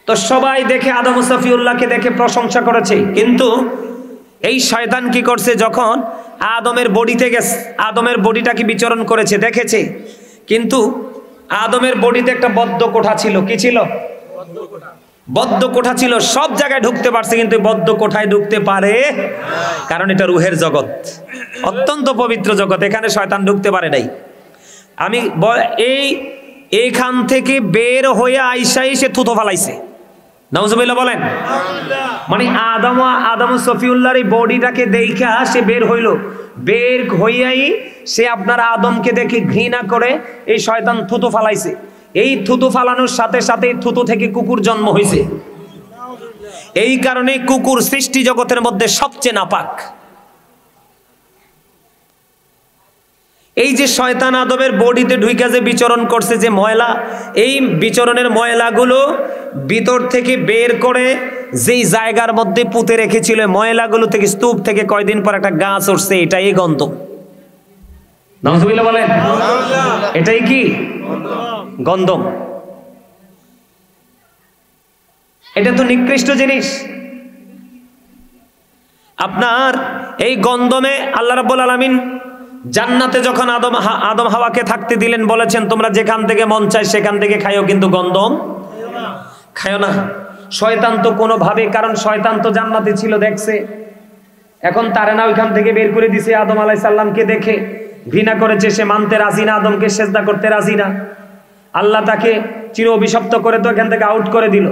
তো সবাই দেখে আদম ও সফিউল্লাহকে দেখে প্রশংসা করেছে। কিন্তু এই শয়তান কি করছে, যখন আদমের বডিতে গেছে, আদমের বডিটাকে বিচরণ করেছে, দেখেছে, কিন্তু আদমের বডিতে একটা বদ্ধ কোঠা ছিল। কি ছিল? বদ্ধ কোঠা ছিল। সব জায়গায় ঢুকতে পারছে, কিন্তু বদ্ধ কোঠায় ঢুকতে পারে, কারণ এটা রুহের জগৎ, অত্যন্ত পবিত্র জগৎ, এখানে শয়তান ঢুকতে পারে নাই। আমি এইখান থেকে বের হয়ে আইসাই সে থুথো ফালাইছে। নাউজুবিল্লাহ বলেন। মানে আদম সফিউল্লাহর এই বডিটাকে দেখা সে বের হইল, বের হইয়াই সে আপনার আদমকে দেখে ঘৃণা করে এই শয়তান থুতু ফালাইছে। এই থুতু ফালানোর সাথে সাথে থুতু থেকে কুকুর জন্ম হয়েছে। এই কারণে কুকুর সৃষ্টি জগতের মধ্যে সবচেয়ে নাপাক। এই যে শয়তান আদমের বডিতে ঢুইকা যে বিচরণ করছে, যে ময়লা, এই বিচরণের ময়লাগুলো ভিতর থেকে বের করে যেই জায়গার মধ্যে পুঁতে রেখেছিল, ময়লাগুলো থেকে, স্তূপ থেকে কয়দিন পর একটা গাছ উঠছে, এটাই গন্ধম। নাউজুবিল্লাহ বলেন। এটাই কি? গন্ধম। এটা তো নিকৃষ্ট জিনিস। আপনার এই গন্ধমে আল্লাহ রাব্বুল আলামিন জান্নাতে যখন আদম হাওয়াকে থাকতে দিলেন, বলেছেন তোমরা যেখান থেকে মন চায় সেখান থেকে খাইও, কিন্তু গন্ধম খাইও না। শয়তান তো কোনোভাবে, কারণ শয়তান তো জান্নাতে ছিল, দেখছে, এখন তারে না ওইখান থেকে বের করে দিছে। আদম আলাইহিস সালামকে দেখে ঘৃণা করেছে, সে মানতে রাজি না, আদমকে সেজদা করতে রাজি না। আল্লাহ তাকে চির অভিশপ্ত করে তো এখান থেকে আউট করে দিল।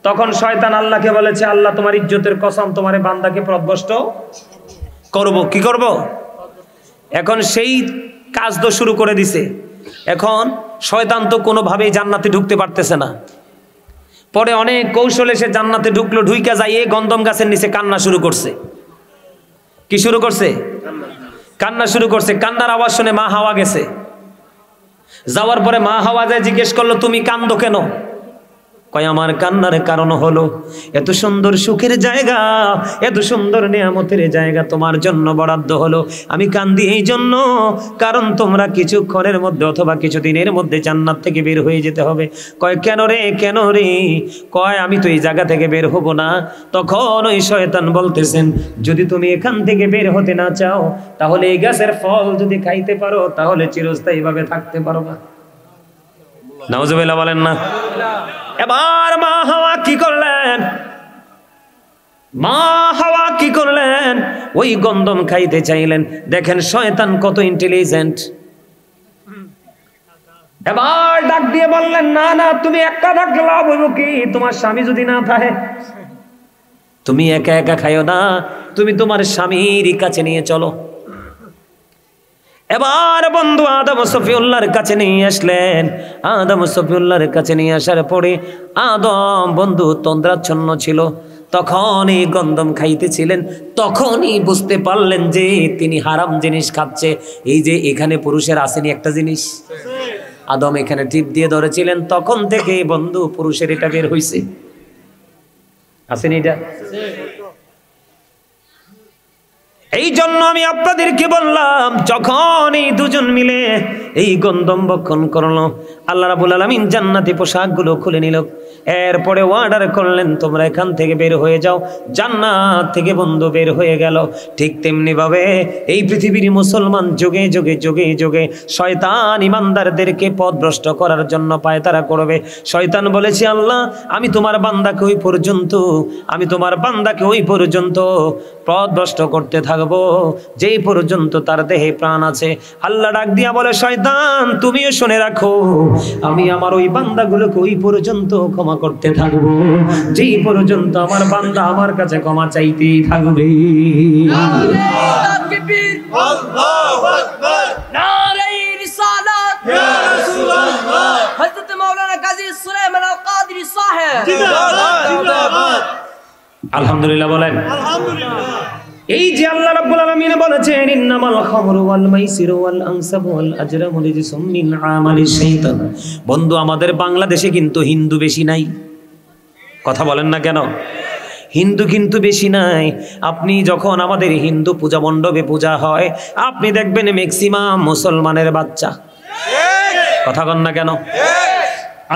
তখন শয়তান আল্লাহকে বলেছে, আল্লাহ তোমার ইজ্জতের কসম, তোমার বান্দাকে পথভ্রষ্ট করব। কি করব? এখন সেই কাজ তো শুরু করে দিছে। এখন শয়তান তো কোনোভাবেই জান্নাতে ঢুকতে পারতেছে না। পরে অনেক কৌশলে সে জান্নাতে ঢুকলো, ঢুইকা যাইয়ে গন্ধম গাছের নিচে কান্না শুরু করছে। কি শুরু করছে? কান্না শুরু করছে। কান্নার আওয়াজ শুনে মা হাওয়া গেছে। যাওয়ার পরে মা হাওয়া যায় জিজ্ঞেস করলো, তুমি কান্দো কেন? কয় আমার কান্নার কারণ হলো এত সুন্দর সুখের জায়গা, এত সুন্দর নিয়ামতের জায়গা তোমার জন্য বরাদ্দ হলো। আমি কান্দি এই জন্য, কারণ তোমরা কিছুক্ষণের মধ্যে অথবা কিছুদিনের মধ্যে জান্নাত থেকে বের হয়ে যেতে হবে। কয় কেন রে, কেন রে? কয় আমি তো এই জায়গা থেকে বের হব না। তখন ওই শয়তান বলতেছেন, যদি তুমি এখান থেকে বের হতে না চাও, তাহলে এই গাছের ফল যদি খাইতে পারো, তাহলে চিরস্থায়ীভাবে থাকতে পারবা। নাউজুবিল্লাহ বলেন না। এবার মা হাওয়া কি করলেন? মা হাওয়া কি করলেন? ওই গন্ধম খাইতে চাইলেন। দেখেন শয়তান কত ইন্টেলিজেন্ট। এবার ডাক দিয়ে বললেন, না না, তুমি একা থাকলে লাভ হইব কি? তোমার স্বামী যদি না থাকে, তুমি একা একা খাইও না, তুমি তোমার স্বামীর কাছে নিয়ে চলো। এবার বন্ধু আদম সফিউল্লাহর কাছে নিয়ে আসলেন। আদম সফিউল্লাহর কাছে নিয়ে আসার পরে আদম বন্ধু তন্দ্রাচ্ছন্ন ছিল, তখনই গন্ধম খাইতেছিলেন। তখনই বুঝতে পারলেন যে তিনি হারাম জিনিস খাচ্ছে। এই যে এখানে পুরুষের আসেনি একটা জিনিস, আদম এখানে টিপ দিয়ে ধরেছিলেন, তখন থেকে বন্ধু পুরুষের এটা বের হইছে। আসেনি এটা? এই জন্য আমি আপনাদেরকে বললাম, যখন এই দুজন মিলে এই গন্ধম ভক্ষণ করলো, আল্লাহ রাব্বুল আলামিন জান্নাতি পোশাকগুলো খুলে নিল। এরপরে অর্ডার করলেন, তোমরা এখান থেকে বের হয়ে যাও। জান্নাত থেকে বন্ধু বের হয়ে গেল। ঠিক তেমনি ভাবে এই পৃথিবীর মুসলমান যুগে যুগে যুগে যুগে শয়তান ইমানদারদেরকে পথভ্রষ্ট করার জন্য পায়তারা করবে। শয়তান বলেছে, আল্লাহ আমি তোমার বান্দাকে ওই পর্যন্ত, আমি তোমার বান্দাকে ওই পর্যন্ত পথভ্রষ্ট করতে থাকবো যেই পর্যন্ত তার দেহে প্রাণ আছে। আল্লাহ ডাক দিয়া বলে, শয়তান তুমিও শুনে রাখো, আমি আমার ওই বান্দাগুলোকে ওই পর্যন্ত ক্ষমা করতে থাকবো যেই পর্যন্ত আমার বান্দা আমার কাছে ক্ষমা চাইতেই থাকবে। আল্লাহু আকবার, নারে রিসালাত ইয়া রাসূলুল্লাহ, হযরত মাওলানা কাজী সুলাইমান আল কাদেরী সাহেব জিন্দাবাদ জিন্দাবাদ। আলহামদুলিল্লাহ বলেন আলহামদুলিল্লাহ। এই যে আল্লাহ রাব্বুল আলামিন বলেছেন, ইন্নামাল খামরু ওয়াল মাইসিরু ওয়াল আনসাবু ওয়াল আজরামু রিজসুম মিন আমালিশ শাইতান। বন্ধু আমাদের বাংলাদেশে কিন্তু হিন্দু বেশি নাই। কথা বলেন না কেন? হিন্দু কিন্তু বেশি নাই। আপনি যখন আমাদের হিন্দু পূজা মণ্ডপে পূজা হয়, আপনি দেখবেন ম্যাক্সিমাম মুসলমানের বাচ্চা। কথা বলেন না কেন?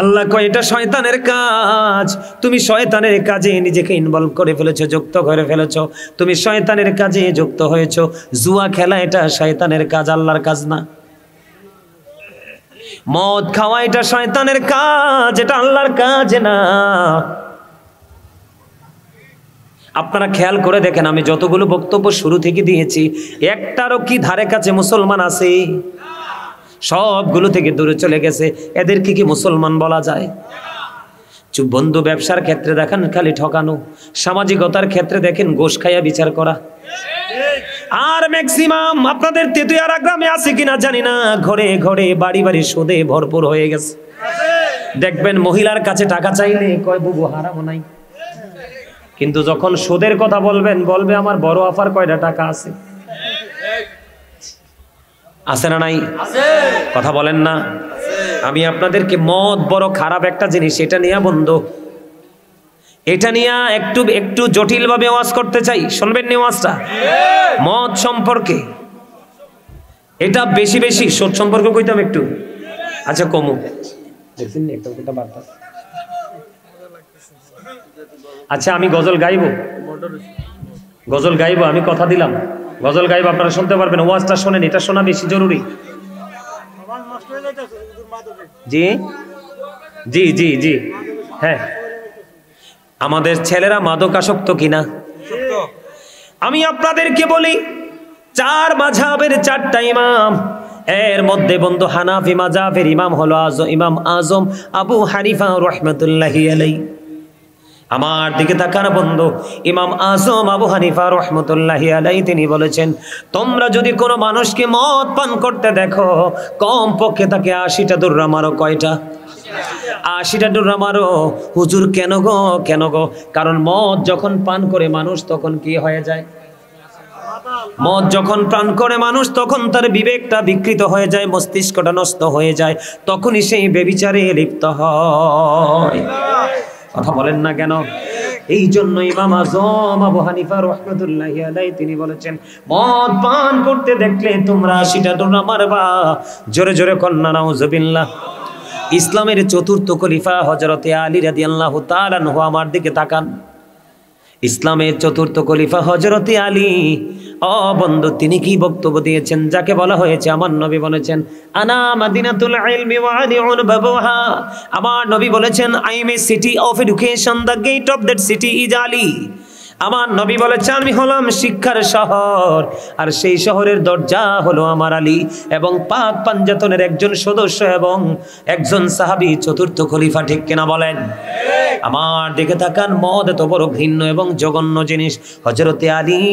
আল্লাহ কয় এটা শয়তানের কাজ। তুমি শয়তানের কাজে নিজেকে ইনভলভ করে ফেলেছো, যুক্ত করে ফেলেছো। তুমি শয়তানের কাজে যুক্ত হয়েছো। জুয়া খেলা এটা শয়তানের কাজ, আল্লাহর কাজ না। মদ খাওয়া এটা শয়তানের কাজ, এটা আল্লাহর কাজ না। আপনারা খেয়াল করে দেখেন, আমি যতগুলো বক্তব্য শুরু থেকে দিয়েছি, একটারও কি ধারে কাছে মুসলমান আছে? সবগুলো থেকে দূরে চলে গেছে। এদেরকে কি মুসলমান বলা যায়? চুপ বন্ধু, ব্যবসার ক্ষেত্রে দেখেন খালি ঠকানো, সামাজিকতার ক্ষেত্রে দেখেন ঘুষ খাইয়া বিচার করা। আর ম্যাক্সিমাম আপনাদের তেতুয়ারা গ্রামে আছে কিনা জানি না, ঘরে ঘরে বাড়ি বাড়ি সুদে ভরপুর হয়ে গেছে। দেখবেন মহিলার কাছে টাকা চাইলে কয় বুবু হারামও নাই, কিন্তু যখন সুদের কথা বলবেন বলবে আমার বড় আফার কয়টা টাকা আছে। আছে না নাই? কথা বলেন না। আমি আপনাদেরকে মদ বড় খারাপ একটা জিনিস, এটা নিয়ে বন্ধু, এটা নিয়ে একটু একটু জটিল ভাবে ওয়াজ করতে চাই। শুনবেন নি ওয়াজটা মদ সম্পর্কে? এটা বেশি বেশি সুদ সম্পর্কে কইতাম একটু। আচ্ছা কমু দেখছেন নি একটা একটা বার্তা। আচ্ছা আমি গজল গাইবো, গজল গাইবো, আমি কথা দিলাম। গজল গাইব আপনারা শুনতে পারবেন, ওয়াজটা শোনেন, এটা শোনা বেশি জরুরি। জি জি জি জি হ্যাঁ, আমাদের ছেলেরা মাদকাসক্ত কিনা? আমি আপনাদেরকে বলি, 4 মাযহাবের 4টা ইমাম, এর মধ্যে বন্ধু হানাফি মাযহাবের ইমাম হলো ইমাম আজম আবু হানিফা রাহমাতুল্লাহি আলাইহি। আমার দিকে তাকান বন্ধু, ইমাম আজম আবু হানিফা রাহমাতুল্লাহি আলাইহি তিনি বলেছেন, তোমরা যদি কোনো মানুষকে মদ পান করতে দেখো, কম পক্ষে তাকে 80টা দৌড়া মারো। কয়টা? 80টা দৌড়া মারো। হুজুর কেন গো, কেন গো? কারণ মদ যখন পান করে মানুষ তখন কি হয়ে যায়? মদ যখন পান করে মানুষ তখন তার বিবেকটা বিকৃত হয়ে যায়, মস্তিষ্কটা নষ্ট হয়ে যায়, তখনই সেই ব্যভিচারে লিপ্ত হয়। কথা বলেন না কেন? এই জন্য ইমাম আজম আবু হানিফা রাহমাতুল্লাহি আলাইহি তিনি বলেছেন, মদ পান করতে দেখলে তোমরা 80টা দৌড়া মারবা। জোরে জোরে কন্যা নাউজুবিল্লাহ। ইসলামের 4র্থ খলিফা হযরতে আলী রাদিয়াল্লাহু তাআলা আনহু, আমার দিকে তাকান। ইসলামের 4র্থ খলিফা হযরতে আলী, ও বন্ধু, তিনি কি বক্তব্য দিয়েছেন? যাকে বলা হয়েছে, আমার নবী বলেছেন, আনা মাদিনাতুল ইলমি ওয়া আলিউন বাবুহা। আমার নবী বলেছেন, I am a city of education, the gate of that city is Ali. আমার নবী বলেছেন, আমি হলাম শিক্ষার শহর, আর সেই শহরের দরজা হলো আমার আলী। এবং পাক পাঞ্জাতনের একজন সদস্য এবং একজন সাহাবী, 4র্থ খলিফা। ঠিক কিনা বলেন? আমার দিকে তাকান। মদ এত বড় ঘৃণ্য এবং জঘন্য জিনিস, হযরতে আলী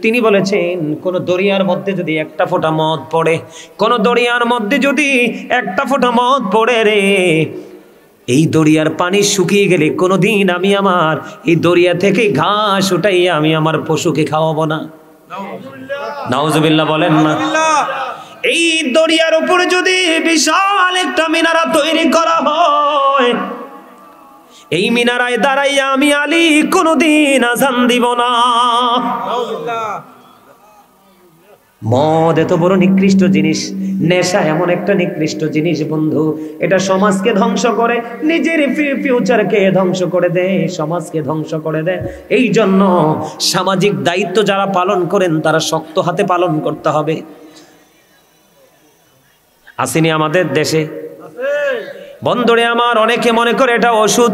তিনি বলেছেন, কোন দরিয়ার মধ্যে যদি একটা ফোঁটা মদ পড়ে, কোন দরিয়ার মধ্যে যদি একটা ফোঁটা মদ পড়ে রে, এই দরিয়ার পানি শুকিয়ে গেলে কোনোদিন আমি আমার এই দরিয়া থেকে ঘাস উঠাইয়া আমি আমার পশুকে খাওয়াবো না। নাউজুবিল্লাহ বলেন না। এই দরিয়ার উপরে যদি বিশাল একটা মিনারা তৈরি করা হয়, এই মিনারায় দাঁড়াইয়া আমি আলী কোনোদিন আযান দিব না। মদ এত বড় নিকৃষ্ট জিনিস, নেশা এমন একটা নিকৃষ্ট জিনিস বন্ধু, এটা সমাজকে ধ্বংস করে, নিজের ফিউচারকে ধ্বংস করে দেয়, সমাজকে ধ্বংস করে দেয়। এই জন্য সামাজিক দায়িত্ব যারা পালন করেন তারা শক্ত হাতে পালন করতে হবে। আসেনি আমাদের দেশে বন্ধুরে আমার, অনেকে মনে করে এটা ওষুধ।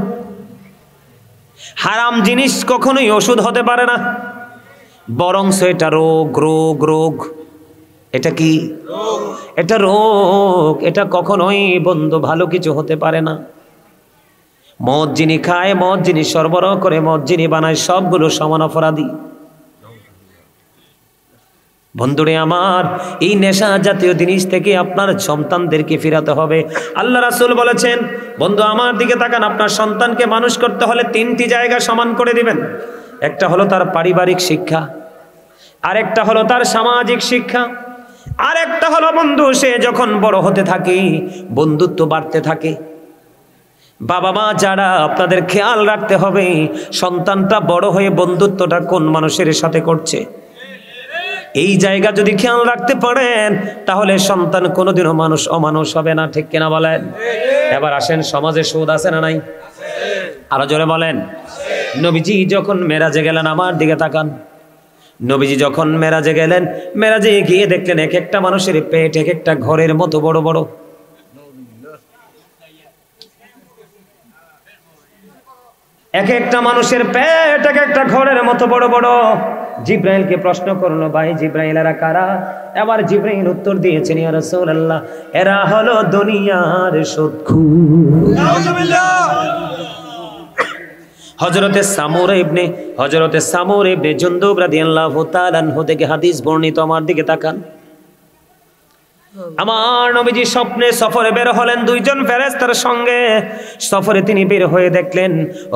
হারাম জিনিস কখনোই ওষুধ হতে পারে না, বরংস এটা রোগ। রোগ রোগ এটা কি? এটা রোগ। এটা কখনোই বন্ধু ভালো কিছু হতে পারে না। মদ যিনি খায়, মদ যিনি সরবরাহ করে, মদ যিনি বানায়, সবগুলো সমান অপরাধী। বন্ধুরে আমার, এই নেশা জাতীয় জিনিস থেকে আপনার সন্তানদেরকে ফিরাতে হবে। আল্লাহ রাসূল বলেছেন, বন্ধু আমার দিকে তাকান, আপনার সন্তানকে মানুষ করতে হলে 3টি জায়গা সমান করে দিবেন। একটা হলো তার পারিবারিক শিক্ষা, আরেকটা হলো তার সামাজিক শিক্ষা, আরেকটা হলো বন্ধু সে যখন বড় হতে থাকে বন্ধুত্ব বাড়তে থাকে। বাবা মা যারা, আপনাদের খেয়াল রাখতে হবে সন্তানটা বড় হয়ে বন্ধুত্বটা কোন মানুষের সাথে করছে। এই জায়গা যদি খেয়াল রাখতে পারেন তাহলে সন্তান কোনোদিনও অমানুষ হবে না। ঠিক কিনা বলেন? এবার আসেন, সমাজে সুদ আছে না নাই? আরো জোরে বলেন। নবীজি যখন মেরাজে গেলেন, আমার দিকে তাকান, নবীজি যখন মেরাজে গেলেন, মেরাজে গিয়ে দেখলেন এক একটা মানুষের পেট এক একটা ঘরের মতো বড় বড়। এক একটা মানুষের পেট এক একটা ঘরের মতো বড় বড়। জিব্রাইলকে প্রশ্ন করলো, ভাই জিব্রাইল এরা কারা? এবার জিব্রাইল উত্তর দিয়েছেন, ইয়া রাসূলুল্লাহ, এরা হলো দুনিয়ার সুদখোর। নাউজুবিল্লাহ। হযরতে সামুর ইবনে জুনদুব রাদিয়াল্লাহু তাআলা আনহু থেকে হাদিস বর্ণিত। আমার দিকে তাকান। আমার নবীজি স্বপ্নে সফরে বের হলেন 2জন ফেরেশতার সঙ্গে। সফরে তিনি বের হয়ে দেখলেন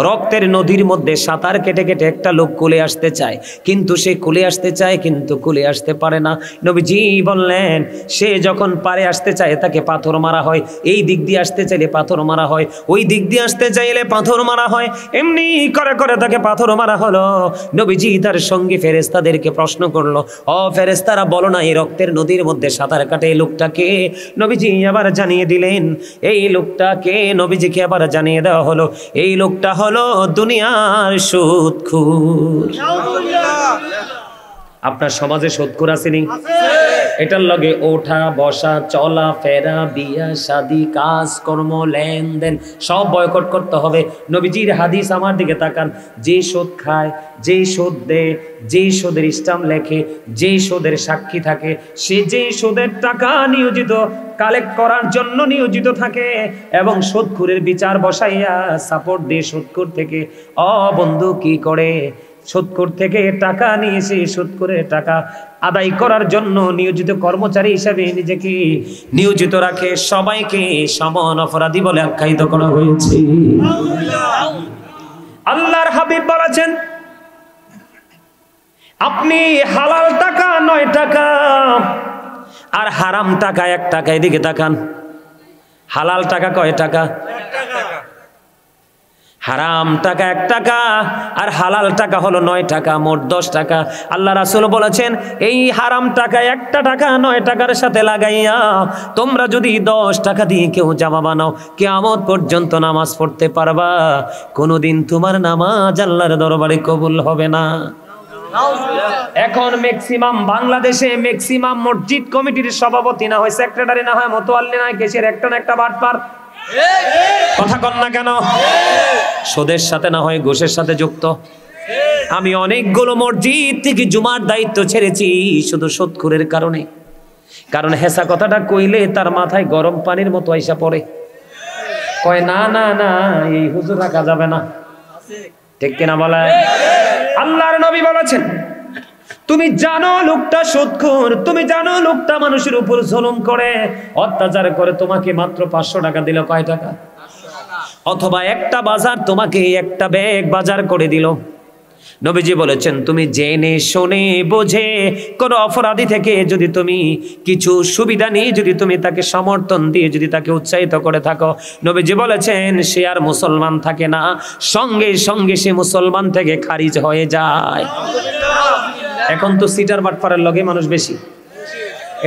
রক্তের নদীর মধ্যে সাঁতার কেটে কেটে একটা লোক কোলে আসতে চায়, কিন্তু সে কোলে আসতে চায় কিন্তু কোলে আসতে পারে না। নবীজি বললেন, সে যখন পারে আসতে চায় তাকে পাথর মারা হয়, এই দিক দিয়ে আসতে চাইলে পাথর মারা হয়, ওই দিক দিয়ে আসতে চাইলে পাথর মারা হয়, এমনি করে করে তাকে পাথর মারা হলো। নবীজি তার সঙ্গী ফেরেশতাদেরকে প্রশ্ন করলো, ও ফেরেশতারা বলো না, এই রক্তের নদীর মধ্যে সাঁতার কাটে লোকটাকে? নবীজি আবার জানিয়ে দিলেন এই লোকটাকে। নবীজিকে আবার জানিয়ে দেওয়া হলো এই লোকটা হলো দুনিয়ার সুদখোর। আপনার সমাজে সুদখোর আসেনি? এটার লগে ওঠা বসা চলা ফেরা বিয়া শাদি কাজ কর্ম লেনদেন সব বয়কট করতে হবে। নবীজির হাদিস, আমার দিকে তাকান, যে সুদ খায়, যে সুদ দেয়, যে সুদের স্টাম্প লেখে, যে সুদের সাক্ষী থাকে, সে যে সুদের টাকা নিয়োজিত কালেক্ট করার জন্য নিয়োজিত থাকে এবং সুদখোরের বিচার বসাইয়া সাপোর্ট দিয়ে সুদখোর থেকে বন্ধু কি করে, সুদখোর থেকে টাকা নিয়ে এসে সুদখোরের টাকা আদায় করার জন্য নিয়োজিত কর্মচারী হিসাবে নিজেকে নিয়োজিত রাখে। সবাইকে সমান অপরাধী বলে আখ্যায়িত করা হয়েছে। আল্লাহর হাবিব বলেছেন, আপনি হালাল টাকা 9 টাকা আর হারাম টাকা 1 টাকা। এদিকে তাকান, হালাল টাকা কয় টাকা? হারাম টাকা 1 টাকা আর হালাল টাকা হলো 9 টাকা, মোট 10 টাকা। আল্লাহ রাসূল বলেছেন, এই হারাম টাকা 1 টাকা 9 টাকার সাথে লাগাইয়া তোমরা যদি 10 টাকা দিয়ে কেউ জামা বানাও, কিয়ামত পর্যন্ত নামাজ পড়তে পারবা, কোনোদিন তোমার নামাজ আল্লাহর দরবারে কবুল হবে না। এখন ম্যাক্সিমাম বাংলাদেশে ম্যাক্সিমাম মসজিদ কমিটির সভাপতি না হয়, সেক্রেটারি না হয়, মোতাওয়াল্লি না হয়, কেসের একটা না একটা বাটপার। কথা কন না কেন? সুদের সাথে না হয় ঘুষের সাথে যুক্ত। আমি অনেকগুলো মসজিদ থেকে জুমার দায়িত্ব ছেড়েছি শুধু সুদখোরের কারণে। কারণ হেসা কথাটা কইলে তার মাথায় গরম পানির মতো আইসা পড়ে, কয় না না না এই হুজুর রাখা যাবে না। ঠিক কিনা বলে? আল্লাহর নবী বলেছেন, তুমি জানো লোকটা সুদখোর, তুমি জানো লোকটা মানুষের উপর জুলুম করে, অত্যাচার করে, তোমাকে মাত্র 500 টাকা দিল, কয় টাকা? অথবা একটা বাজার তোমাকে একটা ব্যাগ বাজার করে দিল। নবীজি বলেছেন, তুমি জেনে শুনে বুঝে কোন অপরাধী থেকে যদি তুমি কিছু সুবিধা নিয়ে যদি তুমি তাকে সমর্থন দিয়ে যদি তাকে উৎসাহিত করে থাকো, নবীজি বলেছেন সে আর মুসলমান থাকে না, সঙ্গে সঙ্গে সে মুসলমান থেকে খারিজ হয়ে যায়। এখন তো সিটার বাটপারের লগে মানুষ বেশি,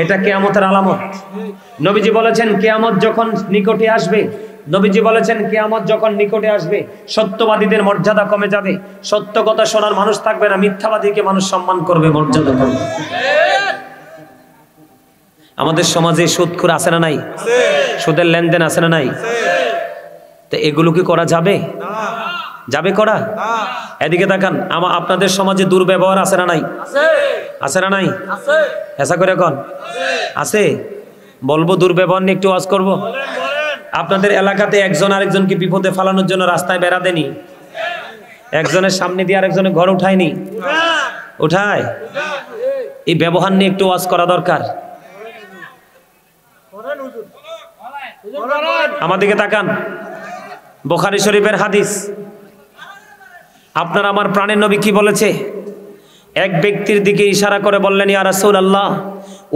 এটা কিয়ামতের আলামত। নবীজি বলেছেন কিয়ামত যখন নিকটে আসবে, নবীজি বলেছেন কিয়ামত যখন নিকটে আসবে সত্যবাদীদের মর্যাদা কমে যাবে, সত্য কথা শোনার মানুষ থাকবে না, মিথ্যাবাদীকে মানুষ সম্মান করবে, মর্যাদা করবে। আমাদের সমাজে সুদখোর আছে না নাই? সুদের লেনদেন আছে না নাই? তো এগুলো কি করা যাবে? যাবে করা? এদিকে তাকান, আপনাদের সমাজে দুর্ব্যবহার আছে না নাই? আছে না নাই? হেসা করে কন আছে। বলবো দুর্ব্যবহার নিয়ে একটু ওয়াজ করবো। আপনাদের এলাকাতে একজন আরেকজনকে বিপদে ফালানোর জন্য রাস্তায় বেড়া দেনি, একজনের সামনে দিয়ে আরেকজনের ঘর উঠায়নি, উঠায়। এই ব্যবহার নিয়ে একটু ওয়াজ করা দরকার। আমার দিকে তাকান, বুখারী শরীফের হাদিস। আপনার আমার প্রাণের নবী কি বলেছে? এক ব্যক্তির দিকে ইশারা করে বললেন, ইয়া রাসূলুল্লাহ,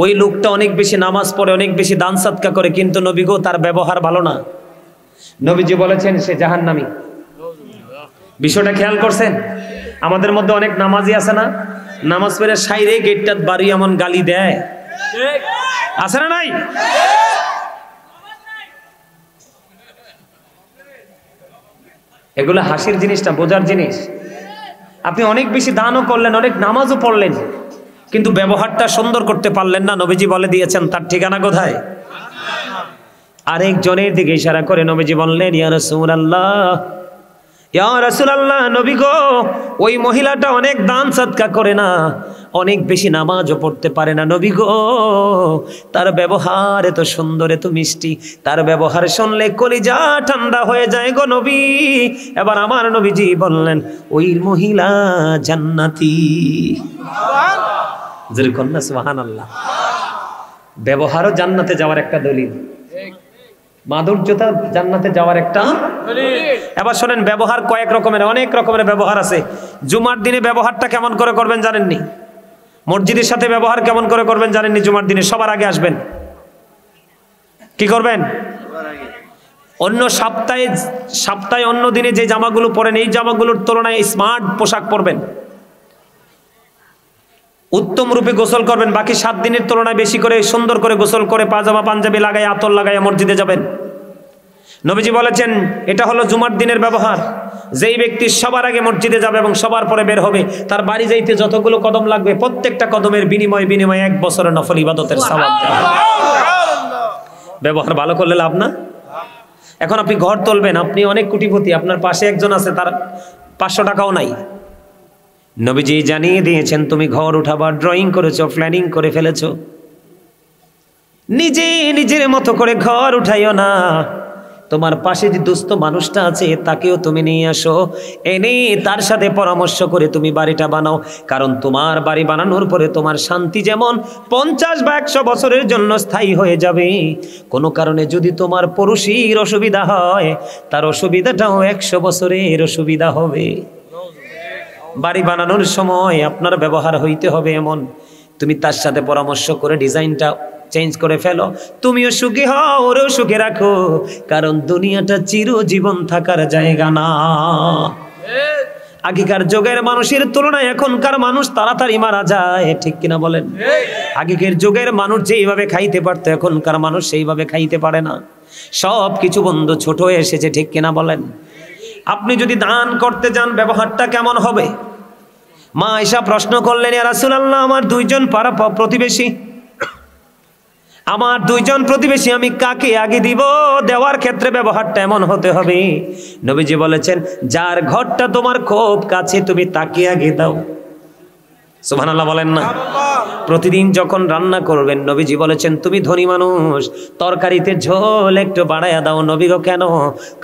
ওই লোকটা অনেক বেশি নামাজ পড়ে, অনেক বেশি দান সাদকা করে, কিন্তু নবী গো তার ব্যবহার ভালো না। নবীজি বলেছেন সে জাহান্নামী। বিষয়টা খেয়াল করছেন? আমাদের মধ্যে অনেক নামাজি আছে না, নামাজ পড়ে সাইরে গেটটাত বাড়ি এমন গালি দেয়, আছে না নাই? এগুলো হাসির জিনিসটা, বোঝার জিনিস। আপনি অনেক বেশি দানও করলেন, অনেক নামাজও পড়লেন, কিন্তু ব্যবহারটা সুন্দর করতে পারলেন না। নবীজি বলে দিয়েছেন তার ঠিকানা কোথায়? আরেকজনের দিকে ইশারা করে নবীজি বললেন, ইয়া রাসূলুল্লাহ, ইয়া রাসূলুল্লাহ, নবী গো ওই মহিলাটা অনেক দান সাদকা করে না, অনেক বেশি নামাজও পড়তে পারে না, নবী গো তার ব্যবহার এত সুন্দর, এত মিষ্টি, তার ব্যবহার শুনলে কলিজা ঠান্ডা হয়ে যায় গো নবী। এবার আমার নবীজি বললেন ওই মহিলা জান্নাতি। যেরকম না সুবহানাল্লাহ। ব্যবহারও জান্নাতে যাওয়ার একটা দলিল, মাধুর্যতা জান্নাতে যাওয়ার একটা দলিল। এবার শোনেন, ব্যবহার কয়েক রকমের, অনেক রকমের ব্যবহার আছে। জুমার দিনে ব্যবহারটা কেমন করে করবেন জানেননি? মসজিদের সাথে ব্যবহার কেমন করে করবেন জানেননি? জুমার দিনে সবার আগে আসবেন, কি করবেন? অন্য সপ্তাহে অন্য দিনে যে জামাগুলো পরেন এই জামাগুলোর তুলনায় স্মার্ট পোশাক পরবেন, উত্তম রূপে গোসল করবেন, বাকি 7 দিনের তুলনায় বেশি করে সুন্দর করে গোসল করে পাজামা পাঞ্জাবি লাগাই আতর লাগাই মসজিদে যাবেন। নবীজি বলেছেন এটা হলো জুমার দিনের ব্যবহার। যেই ব্যক্তি সবার আগে মসজিদে যাবে এবং সবার পরে বের হবে, তার বাড়ি যাইতে যতগুলো কদম লাগবে প্রত্যেকটা কদমের বিনিময়ে 1 বছরের নফল ইবাদতের সওয়াব দেওয়া হবে। ব্যবহার ভালো করলে লাভ না? এখন আপনি ঘর তুলবেন, আপনি অনেক কোটিপতি, আপনার পাশে একজন আছে তার 500 টাকাও নাই। নবীজি জানিয়ে দিয়েছেন তুমি ঘর উঠাবার ড্রয়িং করেছো, প্ল্যানিং করে ফেলেছো, নিজে নিজের মতো করে ঘর উঠাইও না। তোমার পাশে যে দুস্থ মানুষটা আছে তাকেও তুমি নিয়ে আসো, এনে তার সাথে পরামর্শ করে তুমি বাড়িটা বানাও। কারণ তোমার বাড়ি বানানোর পরে তোমার শান্তি যেমন 50 বা 100 বছরের জন্য স্থায়ী হয়ে যাবে, কোনো কারণে যদি তোমার পড়োশীর অসুবিধা হয় তার অসুবিধাটাও 100 বছরের অসুবিধা হবে। বাড়ি বানানোর সময় আপনার ব্যবহার হইতে হবে এমন, তুমি তার সাথে পরামর্শ করে ডিজাইনটা চেঞ্জ করে ফেলো, তুমিও সুখী হও, ওরেও সুখে রাখো। কারণ দুনিয়াটা চিরজীবন থাকার জায়গা না। আগেকার যুগের মানুষের তুলনায় এখনকার মানুষ তাড়াতাড়ি মারা যায়, ঠিক কিনা বলেন? আগেকার যুগের মানুষ যেইভাবে খাইতে পারতো এখনকার মানুষ সেইভাবে খাইতে পারে না। সব কিছু বন্ধু ছোট হয়ে এসেছে, ঠিক কিনা বলেন? আপনি যদি দান করতে যান ব্যবহারটা কেমন হবে? মা আয়েশা প্রশ্ন করলেন, ইয়া রাসূলুল্লাহ আমার 2 জন পাড়া প্রতিবেশী, আমি কাকে আগে দিব? দেওয়ার ক্ষেত্রে ব্যবহারটা এমন হতে হবে। নবীজি বলেছেন যার ঘরটা তোমার খুব কাছে তুমি তাকে আগে দাও। সুবহানাল্লাহ বলেন না? প্রতিদিন যখন রান্না করবেন নবীজি বলেছেন তুমি ধনী মানুষ, তরকারিতে ঝোল একটু বাড়াইয়া দাও। নবী গো কেন?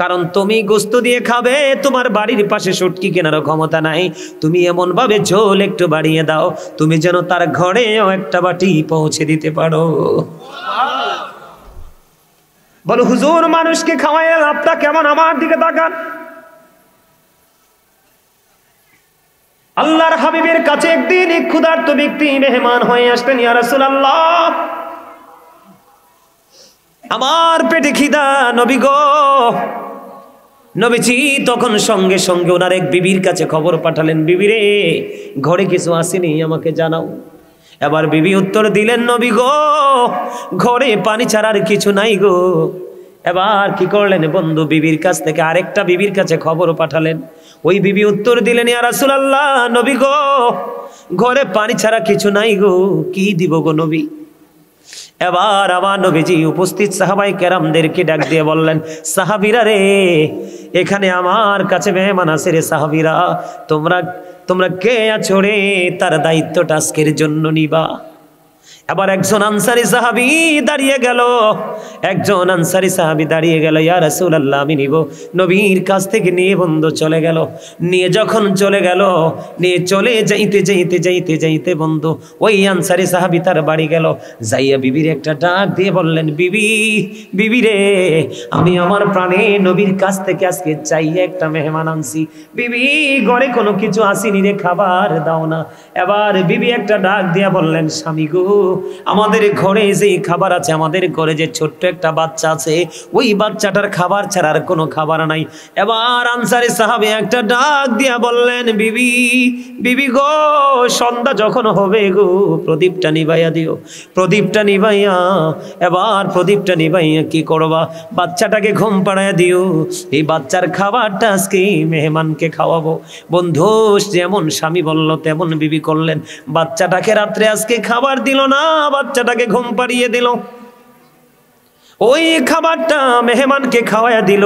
কারণ তুমি গোশত দিয়ে খাবে, তোমার বাড়ির পাশে শুটকি কেনার ক্ষমতা নাই, তুমি এমন ভাবে ঝোল একটু বাড়িয়ে দাও তুমি যেন তার ঘরেও একটা বাটি পৌঁছে দিতে পারো। বলো হুজুর মানুষকে খাওয়ায় লাভটা কেমন? আমার দিকে তাকান। আল্লাহর হাবিবের কাছে একদিন এক ক্ষুধার্ত ব্যক্তি মেহমান হয়ে আসলেন, ইয়া রাসূলুল্লাহ আমার পেটে খিদা নবী গো। নবীজি তখন সঙ্গে সঙ্গে ওনার এক বিবির কাছে খবর পাঠালেন, বিবি রে ঘরে কিছু আসেনি আমাকে জানাও। এবার বিবি উত্তর দিলেন, নবী গো ঘরে পানি ছাড়ার কিছু নাই গো। এবার কি করলেন বন্ধু? বিবির কাছ থেকে আরেকটা বিবির কাছে খবর পাঠালেন। ওই বিবি উত্তর দিলেন, ইয়া রাসূলুল্লাহ নবী গো ঘরে পানি ছাড়া কিছু নাই গো, কি দিব গো নবী? এবার আমার নবীজি উপস্থিত সাহাবায়ে কেরামদেরকে ডাক দিয়ে বললেন, সাহাবীরা রে এখানে আমার কাছে মেহমান আছে রে সাহাবীরা, তোমরা কে আছো রে? তার দায়িত্বটা আজকের জন্য নিবা। আবার একজন আনসারী সাহাবী দাঁড়িয়ে গেল, ইয়া রাসূলুল্লাহ আমি নিব। নবীর কাছ থেকে নিয়ে বন্ধু চলে গেল। নিয়ে যখন চলে গেল, নিয়ে চলে যাইতে বন্ধু ওই আনসারী সাহাবী তার বাড়ি গেল। যাইয়া বিবির একটা ডাক দিয়ে বললেন, বিবি রে আমি আমার প্রাণে নবীর কাছ থেকে আজকে চাইয়া একটা মেহমান আনছি, বিবি ঘরে কোনো কিছু আসেনি রে, খাবার দাও না। এবার বিবি একটা ডাক দিয়া বললেন, স্বামী গো আমাদের ঘরে যে খাবার আছে, আমাদের ঘরে যে ছোট্ট একটা বাচ্চা আছে, ওই বাচ্চাটার খাবার ছাড়ার কোনো খাবার নাই। এবার আনসারী সাহাবী একটা ডাক দিয়া বললেন, বিবি গো সন্ধ্যা যখন হবে গো প্রদীপটা নিভাইয়া দিও। প্রদীপটা নিভাইয়া কি করবা? বাচ্চাটাকে ঘুম পাড়াইয়া দিও। এই বাচ্চার খাবারটা আজকে মেহমানকে খাওয়াবো। বন্ধু যেমন স্বামী বলল তেমন বিবি করলেন। বাচ্চাটাকে রাত্রে আজকে খাবার দিল না, বাচ্চাটাকে ঘুম পাড়িয়ে দিল। ওই খাবারটা মেহমানকে খাওয়ায়া দিল।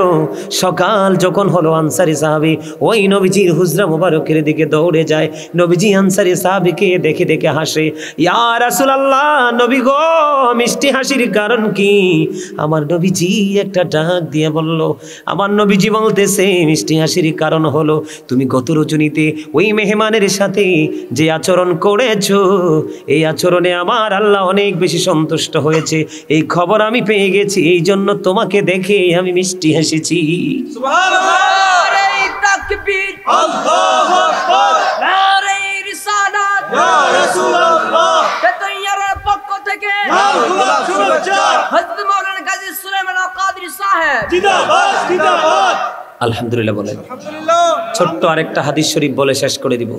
সকাল যখন হলো আনসারী সাহাবী ওই নবীজির হুজরা মুবারকের দিকে দৌড়ে যায়। নবীজি আনসারী সাহাবীকে দেখে দেখে হাসে, ইয়া রাসূলুল্লাহ নবী গো মিষ্টি হাসির কারণ কি? আমার নবীজি একটা ডাক দিয়ে বলল, আমার নবীজি বলতেছে মিষ্টি হাসির কারণ হলো তুমি গত রজনীতে ওই মেহমানের সাথে যে আচরণ করেছো, এই আচরণে আমার আল্লাহ অনেক বেশি সন্তুষ্ট হয়েছে। এই খবর আমি পেয়ে গেছি, এই জন্য তোমাকে দেখে আমি মিষ্টি হেসেছি। সুবহানাল্লাহ, নারে তাকবীর, আল্লাহু আকবার, নারে রিসালাত, ইয়া রাসূলুল্লাহ। তেতইয়ারের পক্ষ থেকে শুভেচ্ছা হযরত মাওলানা গাজী সুলাইমান আল কাদরী সাহেব, জিন্দাবাদ জিন্দাবাদ। আলহামদুলিল্লাহ বলেন। আলহামদুলিল্লাহ। ছোট্ট আরেকটা হাদিস শরীফ বলে শেষ করে দিব।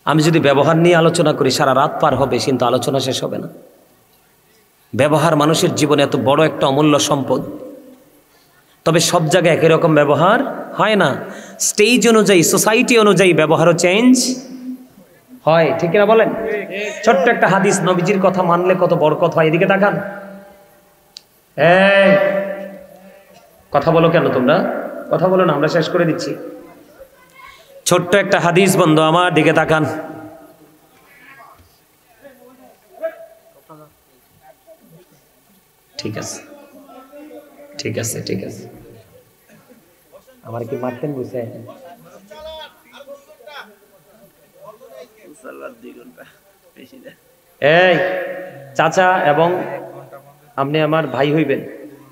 আমি যদি ব্যবহার নিয়ে আলোচনা করি সারা রাত পার হবে, কিন্তু আলোচনা শেষ হবে না। ব্যবহার মানুষের জীবনে এত বড় একটা অমূল্য সম্পদ। তবে সব জায়গায় একই রকম ব্যবহার হয় না। স্টেজ অনুযায়ী, সোসাইটি অনুযায়ী ব্যবহারও চেঞ্জ হয়, ঠিক না বলেন? ছোট্ট একটা হাদিস, নবীজির কথা মানলে কত বরকত হয়। এদিকে তাকান, এই কথা বলো কেন তোমরা? কথা বলো না, আমরা শেষ করে দিচ্ছি। ছোট্ট একটা হাদিস, বন্ধু আমার দিকে তাকান। ঠিক আছে, ঠিক আছে, ঠিক আছে। আমার কি মারতেন বুঝে? এই চাচা এবং আপনি আমার ভাই হইবেন,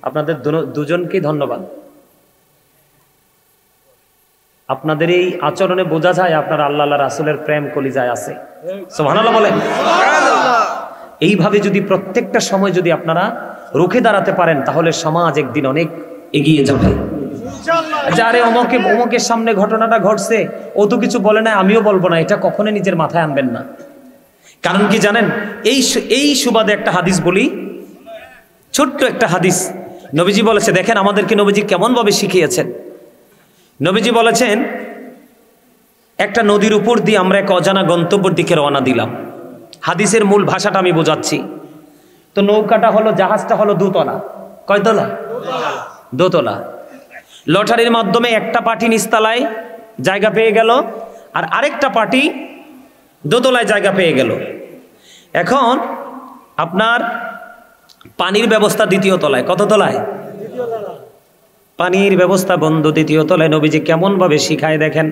আপনাদের দুজনকেই ধন্যবাদ। আপনাদের এই আচরণে বোঝা যায় আপনার আল্লাহ রাসূলের প্রেম কলিজায় আছে। সুবহানাল্লাহ বলেন। এইভাবে যদি প্রত্যেকটা সময় যদি আপনারা রুখে দাঁড়াতে পারেন, তাহলে সমাজ একদিন অনেক এগিয়ে যাবে। যারে অমুকের সামনে ঘটনাটা ঘটছে, ও তো কিছু বলে না, আমিও বলবো না, এটা কখনো নিজের মাথায় আনবেন না। কারণ কি জানেন? এই সুবাদে একটা হাদিস বলি, ছোট্ট একটা হাদিস। নবীজি বলেছে, দেখেন আমাদেরকে নবীজি কেমন ভাবে শিখিয়েছেন। নবীজি বলেছেন, একটা নদীর উপর দিয়ে আমরা এক অজানা গন্তব্যের দিকে রওনা দিলাম। হাদিসের মূল ভাষাটা আমি বোঝাচ্ছি। তো নৌকাটা হলো, জাহাজটা হলো দোতলা। কয়তলা? দোতলা। লটারির মাধ্যমে একটা পার্টি নিচতলায় জায়গা পেয়ে গেল, আর আরেকটা পার্টি দোতলায় জায়গা পেয়ে গেল। এখন আপনার পানির ব্যবস্থা দ্বিতীয় তলায়। কত তলায়? পানির ব্যবস্থা বন্ধ দ্বিতীয় তলায়। নবীজি কেমন ভাবে শিখায় দেখেন।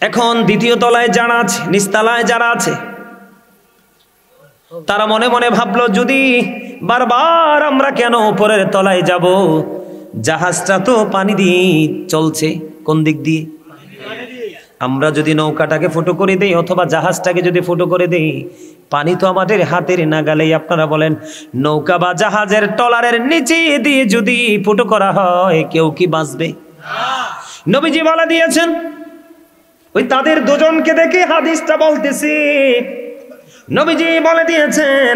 এখন দ্বিতীয় তলায় যারা আছে, নিচতলায় যারা আছে, তারা মনে মনে ভাবলো, যদি বারবার আমরা কেন উপরের তলায় যাব? জাহাজটা তো পানি দিয়ে চলছে। কোন দিক দিয়ে? আমরা যদি নৌকাটাকে ফুটো করে দেই অথবা জাহাজটাকে যদি ফুটো করে দেই, পানি তো আমাদের হাতের নাগালেই। আপনারা বলেন, নৌকা বা জাহাজের টলারের নিচে দিয়ে যদি ফুটো করা হয়, কেউ কি বাঁচবে? নবীজি বলে দিয়েছেন। ওই তাদের দুজনকে দেখে হাদিসটা বলতেছি। নবীজি বলে দিয়েছেন,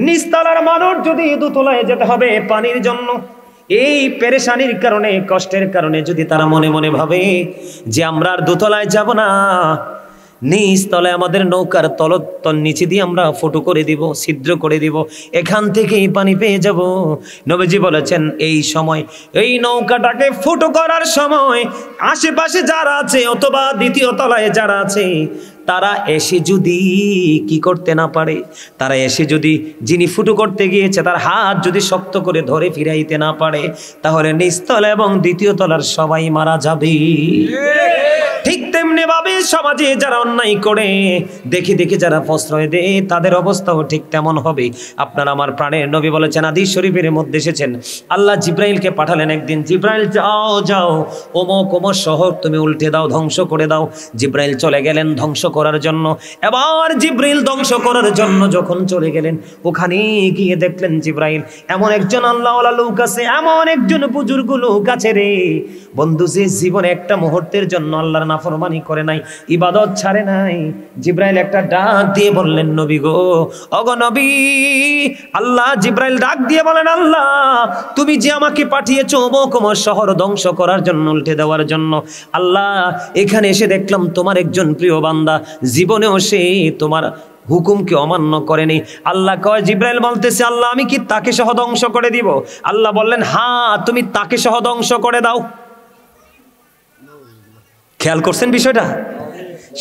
নিচতলার মানুষ যদি দোতলায় যেতে হবে পানির জন্য, এই পেরেশানির কারণে, কষ্টের কারণে যদি তারা মনে মনে ভাবে যে আমরা আর দোতলায় যাব না, নিচতলায় আমাদের নৌকার তল নিচে দিয়ে আমরা ফুটো করে দিব, ছিদ্র করে দিব, এখান থেকেই পানি পেয়ে যাব। নবীজি বলেছেন, এই সময় এই নৌকাটাকে ফুটো করার সময় আশেপাশে যারা আছে অথবা দ্বিতীয় তলায় যারা আছে, তারা এসে যদি কি করতে না পারে, তারা এসে যদি যিনি ফুটো করতে গিয়েছে তার হাত যদি শক্ত করে ধরে ফিরাইতে না পারে, তাহলে নিচতলা এবং দ্বিতীয় তলার সবাই মারা যাবে। ঠিক তেমনি ভাবে সমাজে যারা অন্যায় করে, দেখে দেখে যারা প্রশ্রয় দেয়, তাদের অবস্থাও ঠিক তেমন হবে। আপনার আমার প্রাণের নবী বলেছেন, হাদিস শরীফের মধ্যে এসেছেন, আল্লাহ জিব্রাইলকে পাঠালেন একদিন, জিব্রাইল যাও যাও অমুক অমুক শহর তুমি উল্টে দাও, ধ্বংস করে দাও। জিব্রাইল চলে গেলেন ধ্বংস করার জন্য। এবার জিব্রাইল ধ্বংস করার জন্য যখন চলে গেলেন, ওখানে গিয়ে দেখলেন জিব্রাইল এমন একজন আল্লাহওয়ালা লোক আছে, এমন একজন বুজুর্গ লোক আছে রে বন্ধু, যে জীবনে একটা মুহূর্তের জন্য আল্লাহর নাফরমানি করে নাই, ইবাদত ছাড়ে নাই। জিব্রাইল একটা ডাক দিয়ে বললেন, নবী গো, ওগো নবী। আল্লাহ জিব্রাইল ডাক দিয়ে বলেন, আল্লাহ তুমি যে আমাকে পাঠিয়েছো অমুক অমুক শহর ধ্বংস করার জন্য, উল্টে দেওয়ার জন্য, আল্লাহ এখানে এসে দেখলাম তোমার একজন প্রিয় বান্দা জীবনেও সে তোমার হুকুমকে অমান্য করেনি। আল্লাহ কয়, জিব্রাইল বলতেছে, আল্লাহ আমি কি তাকে সহ ধ্বংস করে দিব? আল্লাহ বললেন, হ্যাঁ তুমি তাকে সহ ধ্বংস করে দাও। খেয়াল করছেন বিষয়টা?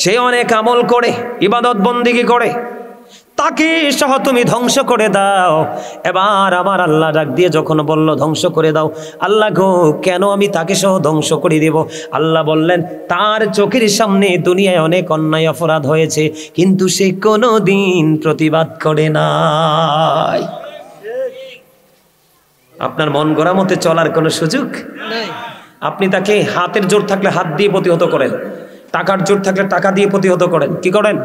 সে অনেক আমল করে, ইবাদত বন্দিগি করে, তাকে সহ তুমি ধ্বংস করে দাও। এবার আমার আল্লাহ ডাক দিয়ে যখন বলল ধ্বংস করে দাও, আল্লাহ গো কেন আমি তাকে সহ ধ্বংস করে দেব? আল্লাহ বললেন, তার চোখের সামনে দুনিয়ায় অনেক অন্যায় অপরাধ হয়েছে, কিন্তু সে কোনোদিন প্রতিবাদ করে নাই। আপনার মন গড়া মতে চলার কোনো সুযোগ নাই। আপনি তাকে হাতের জোর থাকলে হাত দিয়ে প্রতিহত করেন, টাকার জোর থাকলে টাকা দিয়ে প্রতিহত করেন। কি করেন?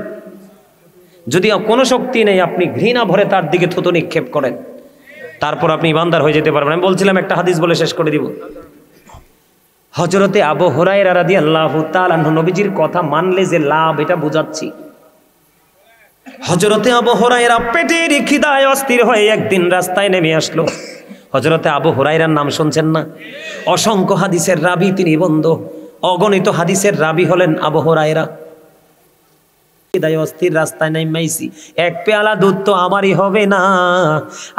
যদি কোনো শক্তি নেই, আপনি ঘৃণা ভরে তার দিকে থুতু নিক্ষেপ করেন, তারপর আপনি ইমানদার হয়ে যেতে পারবেন। আমি বলছিলাম একটা হাদিস বলে শেষ করে দিব। হযরতে আবু হুরায়রা রাদিয়াল্লাহু তাআলা নবীজির কথা মানলে যে লাভ, এটা বুঝাচ্ছি। হযরতে আবু হুরায়রা পেটের খিদায় অস্থির হয়ে একদিন রাস্তায় নেমে আসলো। হযরতে আবু হুরায়রার নাম শুনছেন না? অসংখ্য হাদিসের রাবি তিনি বন্ধু, অগণিত হাদিসের রাবি হলেন আবু হুরায়রা। অস্থির রাস্তায় নাইমাইছি, এক পেয়ালা দুধ তো আমারই হবে না,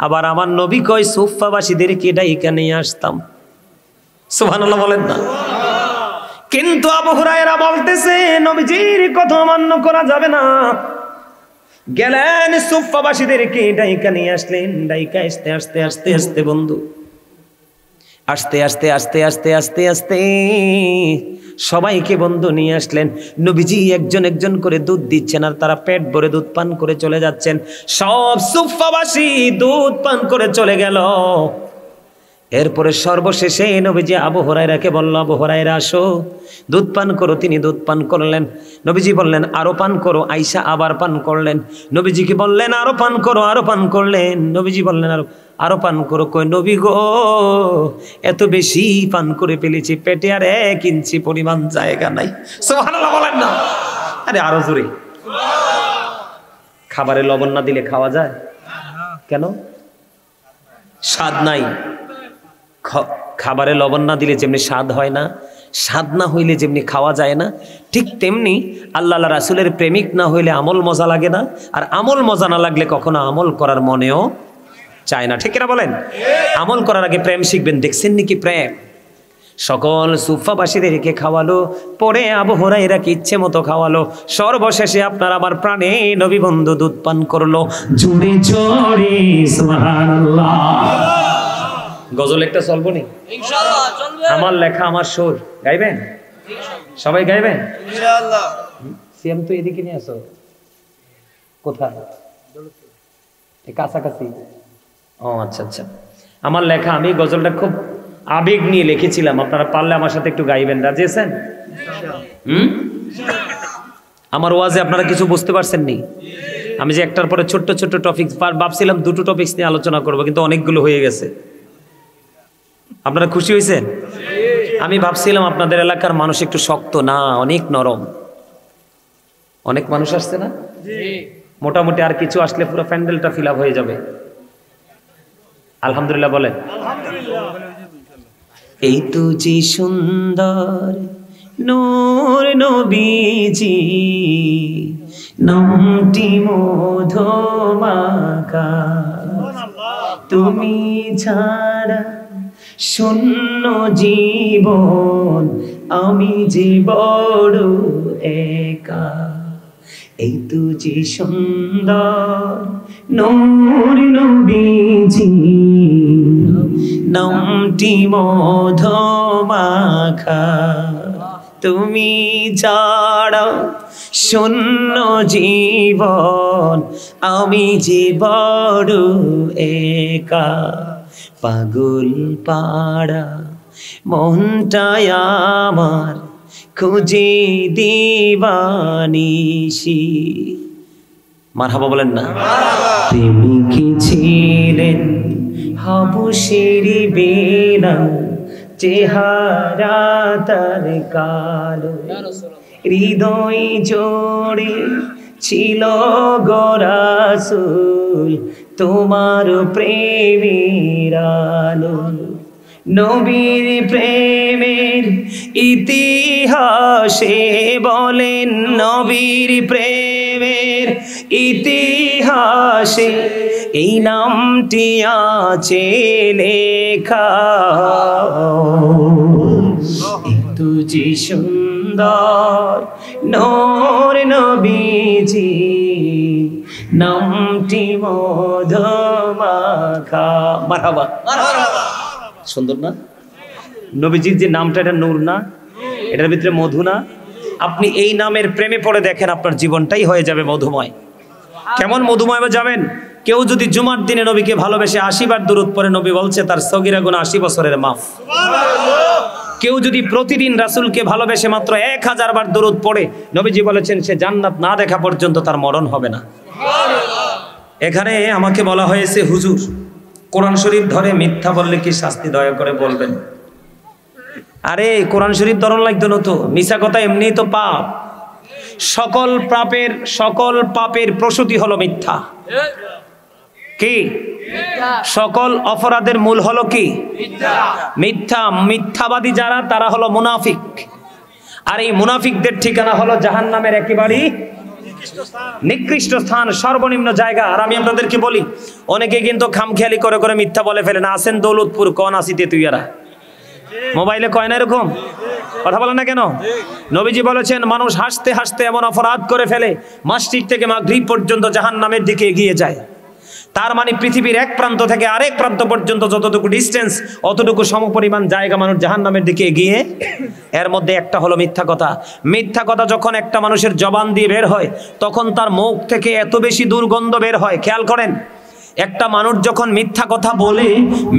আবার আমার নবী কয় সুফফাবাসীদেরকে ডাইকা নিয়ে আসতাম। সুবহানাল্লাহ বলেন না? কিন্তু আবু হুরায়রা বলতেছে নবীজির কথা অমান্য করা যাবে না। গেলেন সুফফাবাসীদেরকে ডাইকা নিয়ে আসলেন। ডাইকা আস্তে আস্তে আস্তে আস্তে বন্ধু, আস্তে আস্তে আস্তে আস্তে আস্তে আস্তে সবাইকে বন্ধু নিয়ে আসলেন। নবীজি একজন একজন করে দুধ দিচ্ছেন আর তারা পেট ভরে দুধ পান করে চলে যাচ্ছেন। সব সুফফাবাসী দুধ পান করে চলে গেল। এরপরে সর্বশেষে নবীজি আবু হুরায়রাকে বলল, আবু হুরায়রা আসো, দুধ পান করো। তিনি দুধ পান করলেন। নবীজি বললেন আরো পান করো। আয়েশা আবার পান করলেন। নবীজিকে বললেন আরো পান করো, আরো পান করলেন। নবীজি বললেন আরো পান করো। কই নবী গো, এত বেশি পান করে ফেলেছি, পেটে আর 1 ইঞ্চি পরিমাণ জায়গা নাই। সুবহানাল্লাহ বলেন না? আরে আরো জোরে। খাবারে লবণ না দিলে খাওয়া যায়? কেন? স্বাদ নাই। খাবারে লবণ না দিলে যেমনি স্বাদ হয় না, স্বাদ না হইলে যেমনি খাওয়া যায় না, ঠিক তেমনি আল্লাহ রাসূলের প্রেমিক না হইলে আমল মজা লাগে না, আর আমল মজা না লাগলে কখনো আমল করার মনেও চায় না। ঠিক কিনা বলেন? আমল করার আগে প্রেম শিখবেন। দেখছেন নাকি প্রেম? সকল সুফফাবাসীদেরকে খাওয়ালো, পরে আবু হুরায়রাকে ইচ্ছে মতো খাওয়ালো। সর্বশেষে আপনার আমার প্রাণে নবী বন্ধু দুধ পান করলো। জোরে জোরে সুবহানাল্লাহ। গজল একটা চলবো নি? ইনশাআল্লাহ চলবে। আমার লেখা আমার সুর গাইবেন? সবাই গাইবেন ইনশাআল্লাহ। সিএম তো এদিকে নিয়ে আসো। কোথায়? কাছাকাছি। ও আচ্ছা আচ্ছা। আমার লেখা, আমি গজলটা খুব আবেগ নিয়ে লিখেছিলাম। আপনারা পারলে আমার সাথে একটু গাইবেন, রাজি আছেন? আমার ওয়াজে আপনারা কিছু বুঝতে পারছেন নি? আমি যে একটার পরে ছোট্ট ছোট্ট টপিক ভাবছিলাম, 2টো টপিকস নিয়ে আলোচনা করবো, কিন্তু অনেকগুলো হয়ে গেছে। আপনারা খুশি হয়েছেন? আমি ভাবছিলাম আপনাদের এলাকার মানুষ একটু শক্ত না, অনেক নরম। অনেক মানুষ আসছে না? মোটামুটি আর কিছু আসলে পুরো প্যান্ডেলটা ফিল আপ হয়ে যাবে। আলহামদুলিল্লাহ বলেন। এই তো যে সুন্দর নূর নবীজি, নামটি মধুমাখা, তুমি ছাড়া শূন্য জীবন, আমি যে বড় একা। এই তো যে সুন্দর নূর নবীজি, নামটি মধুমাখা, তুমি ছাড়া শূন্য জীবন, আমি যে বড় একা। পাগল পাড়া মনটায় আমার খুঁজে দিবানিশি। মারহাবা বলেন না? প্রেমিক ছিলেন হাবুশের বেলা, চেহারা তার কালো, হৃদয় জোড়ে ছিল গো রাসূল তোমার প্রেমের আলো। নবীর প্রেমের ইতিহাসে বলেন, নবীর প্রেমের ইতিহাসে এই নামটি আছে লেখা। একটু যে সুন্দর নূর নবীজি, নামটি মধুমাখা। মারহাবা। সুন্দর না? নবীজির যে নামটা, এটা নূর না? এটার ভিতরে মধু না? আপনি এই নামের প্রেমে পড়ে দেখেন, আপনার জীবনটাই হয়ে যাবে মধুময়। কেমন মধুময় যাবেন? কেউ যদি জুমার দিনে নবীকে ভালোবেসে 80 বার দুরূদ পড়ে, নবী বলছে তার সগীরা গুনাহ 80 বছরের মাফ। কেউ যদি প্রতিদিন রাসূলকে ভালোবেসে মাত্র 1000 বার দুরূদ পড়ে, নবীজি বলেছেন সে জান্নাত না দেখা পর্যন্ত তার মরণ হবে না। এখানে আমাকে বলা হয়েছে, হুজুর কোরআন শরীফ ধরে মিথ্যা বললে কি শাস্তি, দয়া করে বলবেন। আরে কোরআন শরীফ ধরন লাগতো না তো, মিছা কথা এমনিই তো পাপ। সকল পাপের প্রসূতি হলো মিথ্যা। কি সকল অপরাধের মূল হলো কি? মিথ্যা। মিথ্যাবাদী যারা তারা হলো মুনাফিক, আর এই মুনাফিকদের ঠিকানা হলো জাহান্নামের একেবারেই নিকৃষ্ট স্থান, সর্বনিম্ন জায়গা। আর আমি আপনাদেরকে বলি, অনেকে কিন্তু খামখেয়ালি করে করে মিথ্যা বলে ফেলে না। আসেন দৌলতপুর, কন আসিতে তুইয়ারা, মোবাইলে কয় না এরকম কথা বলে না কেন? নবীজি বলেছেন, মানুষ হাসতে হাসতে এমন অপরাধ করে ফেলে মাসজিদ থেকে মাগরিব পর্যন্ত জাহান্নামের দিকে এগিয়ে যায়। তার মানে পৃথিবীর এক প্রান্ত থেকে আরেক প্রান্ত পর্যন্ত যতটুকু ডিস্টেন্স, অতটুকু সমপরিমাণ জায়গা মানুষ জাহান্নামের দিকে এগিয়ে। এর মধ্যে একটা হলো মিথ্যা কথা। মিথ্যা কথা যখন একটা মানুষের জবান দিয়ে বের হয়, তখন তার মুখ থেকে এত বেশি দুর্গন্ধ বের হয়। খেয়াল করেন, একটা মানুষ যখন মিথ্যা কথা বলে,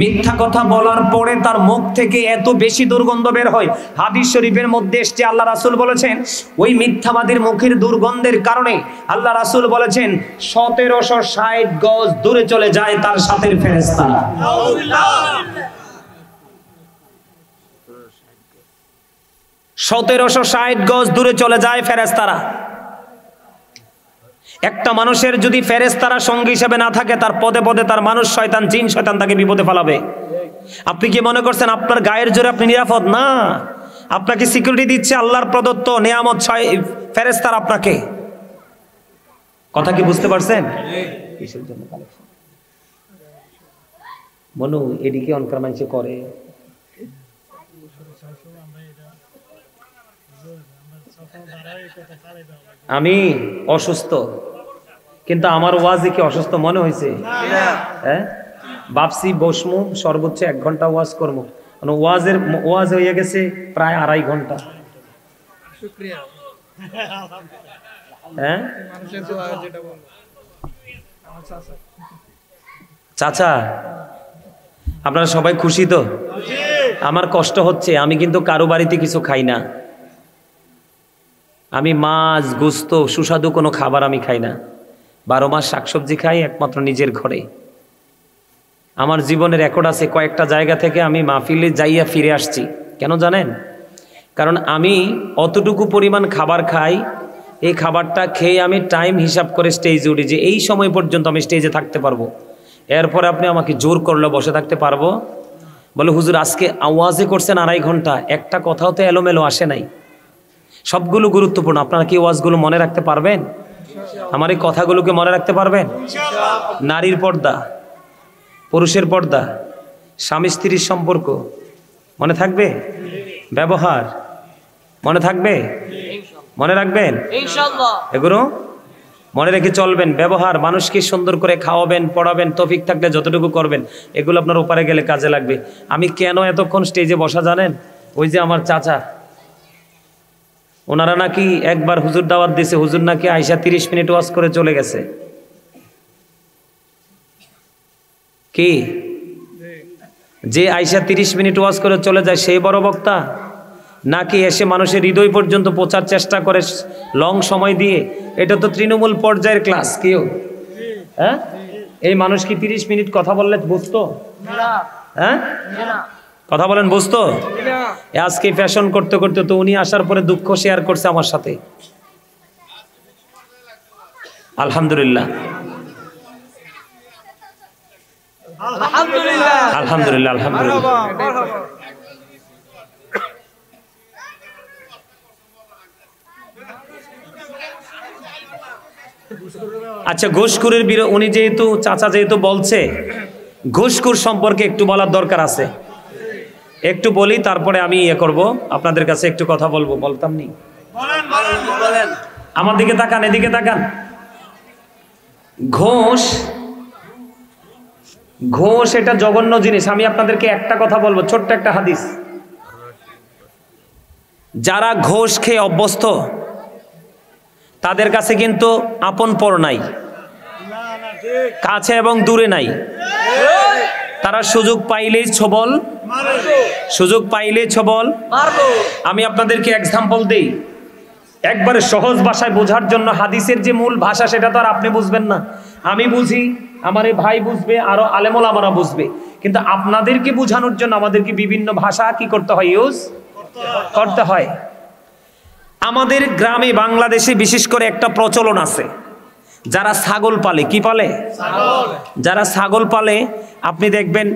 মিথ্যা কথা বলার পরে তার মুখ থেকে এত বেশি দুর্গন্ধ বের হয়। হাদিস শরীফের মধ্যে এসেছে, আল্লাহ রাসূল বলেছেন, ওই মিথ্যাবাদীর মুখের দুর্গন্ধের কারণে আল্লাহ রাসূল বলেছেন 1760 গজ দূরে চলে যায় তার সাথের ফেরেশতা। 1760 গজ দূরে চলে যায় ফেরেশতারা। একটা মানুষের যদি ফেরেশতারা সঙ্গী হিসেবে না থাকে, তার পদে পদে তার মানুষ শয়তান, জিন শয়তান তাকে বিপদে ফেলাবে। আপনি কি মনে করছেন আপনার গায়ের জোরে আপনি নিরাপদ? না, আপনাকে সিকিউরিটি দিচ্ছে আল্লাহর প্রদত্ত নিয়ামত ফেরেশতারা আপনাকে। কথা কি বুঝতে পারছেন? কিসের জন্য কালেকশন মনু এদিকে অনকার মানুষ করে? আমি অসুস্থ, কিন্তু আমার ওয়াজে কি অসুস্থ মনে হয়েছে? হ্যাঁ, ভাবছি বসমু সর্বোচ্চ 1 ঘন্টা ওয়াজ করবো, ওয়াজ হয়ে গেছে প্রায় 2.5 ঘন্টা। হ্যাঁ চাচা, আপনারা সবাই খুশি তো? আমার কষ্ট হচ্ছে, আমি কিন্তু কারো বাড়িতে কিছু খাই না। আমি মাছ, গোস্ত, সুস্বাদু কোনো খাবার আমি খাই না। 12 মাস শাকসবজি খাই একমাত্র নিজের ঘরে। আমার জীবনের রেকর্ড আছে, কয়েকটা জায়গা থেকে আমি মাহফিলে যাইয়া ফিরে আসছি। কেন জানেন? কারণ আমি অতটুকু পরিমাণ খাবার খাই, এই খাবারটা খেয়ে আমি টাইম হিসাব করে স্টেজে উঠি যে এই সময় পর্যন্ত আমি স্টেজে থাকতে পারবো। এরপরে আপনি আমাকে জোর করলে বসে থাকতে পারবো? বলে হুজুর আজকে আওয়াজে করছেন 2.5 ঘন্টা, একটা কথাও তো এলোমেলো আসে নাই, সবগুলো গুরুত্বপূর্ণ। আপনারা কি ওয়াজগুলো মনে রাখতে পারবেন? আমার এই কথাগুলোকে মনে রাখতে পারবেন? নারীর পর্দা, পুরুষের পর্দা, স্বামী স্ত্রীর সম্পর্ক মনে থাকবে? ব্যবহার মনে থাকবে? মনে রাখবেন ইনশাআল্লাহ। এগুলো মনে রেখে চলবেন। ব্যবহার, মানুষকে সুন্দর করে খাওয়াবেন, পড়াবেন, তৌফিক থাকলে যতটুকু করবেন, এগুলো আপনার ওপারে গেলে কাজে লাগবে। আমি কেন এতক্ষণ স্টেজে বসা জানেন? ওই যে আমার চাচা, ওনারা নাকি একবার হুজুর দাওয়াত দিয়েছে, হুজুর নাকি আইসা 30 মিনিট ওয়াজ করে চলে গেছে। কি যে আইসা 30 মিনিট ওয়াজ করে চলে যায় সেই বড় বক্তা, নাকি এসে মানুষের হৃদয় পর্যন্ত পৌঁছার চেষ্টা করে লং সময় দিয়ে? এটা তো তৃণমূল পর্যায়ের ক্লাস। কেউ হ্যাঁ, এই মানুষ কি 30 মিনিট কথা বললে বুঝতো? হ্যাঁ কথা বলেন, বুঝতো? আজকে ফ্যাশন করতে করতে তো উনি আসার পরে দুঃখ শেয়ার করছে আমার সাথে। আলহামদুলিল্লাহ, আলহামদুলিল্লাহ, আলহামদুলিল্লাহ। আচ্ছা, ঘুষখোরের উনি যেহেতু চাচা যেহেতু বলছে, ঘুষখোর সম্পর্কে একটু বলার দরকার আছে। একটু বলি, তারপরে আমি করব, আপনাদের কাছে একটু কথা বলবো। বলতাম নি? আমার দিকে তাকান, এদিকে তাকান। ঘোষ এটা জঘন্য জিনিস। আমি আপনাদেরকে একটা কথা বলবো, ছোট্ট একটা হাদিস। যারা ঘোষ খেয়ে অভ্যস্ত তাদের কাছে কিন্তু আপন পর নাই, কাছে এবং দূরে নাই। তারা সুযোগ পাইলেই ছবল, সুযোগ পাইলেই ছবল। আমি আপনাদেরকে এক্সাম্পল দেই, একবারে সহজ ভাষায় বোঝার জন্য। হাদিসের যে মূল ভাষা সেটা তো আর আপনি বুঝবেন না, আমি বুঝি, আমার এই ভাই বুঝবে, আরো আলেমুল আমারা বুঝবে। কিন্তু আপনাদেরকে বোঝানোর জন্য আমাদেরকে বিভিন্ন ভাষা কি করতে হয়? ইউজ করতে হয়। আমাদের গ্রামে, বাংলাদেশে বিশেষ করে একটা প্রচলন আছে, যারা ছাগল পালে, কি পালে? যারা ছাগল পালে আপনি দেখবেন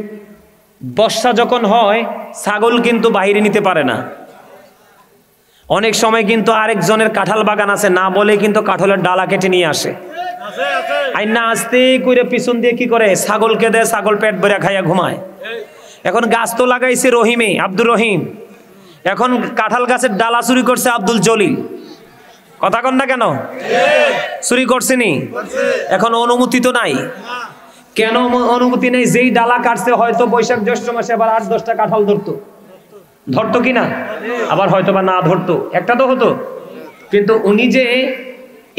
বর্ষা যখন হয় ছাগল কিন্তু বাইরে নিতে পারে না। অনেক সময় কিন্তু আরেকজনের কাঁঠাল বাগান আছে, না বলে কিন্তু কাঁঠালের ডালা কেটে নিয়ে আসে, আর না আস্তে করে পিছন দিয়ে কি করে ছাগলকে দেয়, ছাগল পেট ভরে খাইয়া ঘুমায়। এখন গাছ তো লাগাইছে রহিমে, আব্দুর রহিম, এখন কাঁঠাল গাছের ডালা চুরি করছে আব্দুল জলিল। কথা কন না কেন? চুরি করছেনি, এখন অনুমতি তো নাই। কেন অনুমতি নেই? যেই ডালা কাটছে হয়তো বৈশাখ জ্যৈষ্ঠ মাসে আবার 8-10টা কাঁঠাল ধরতো কিনা, আবার হয়তো বা না ধরতো, একটা তো হতো। কিন্তু উনি যে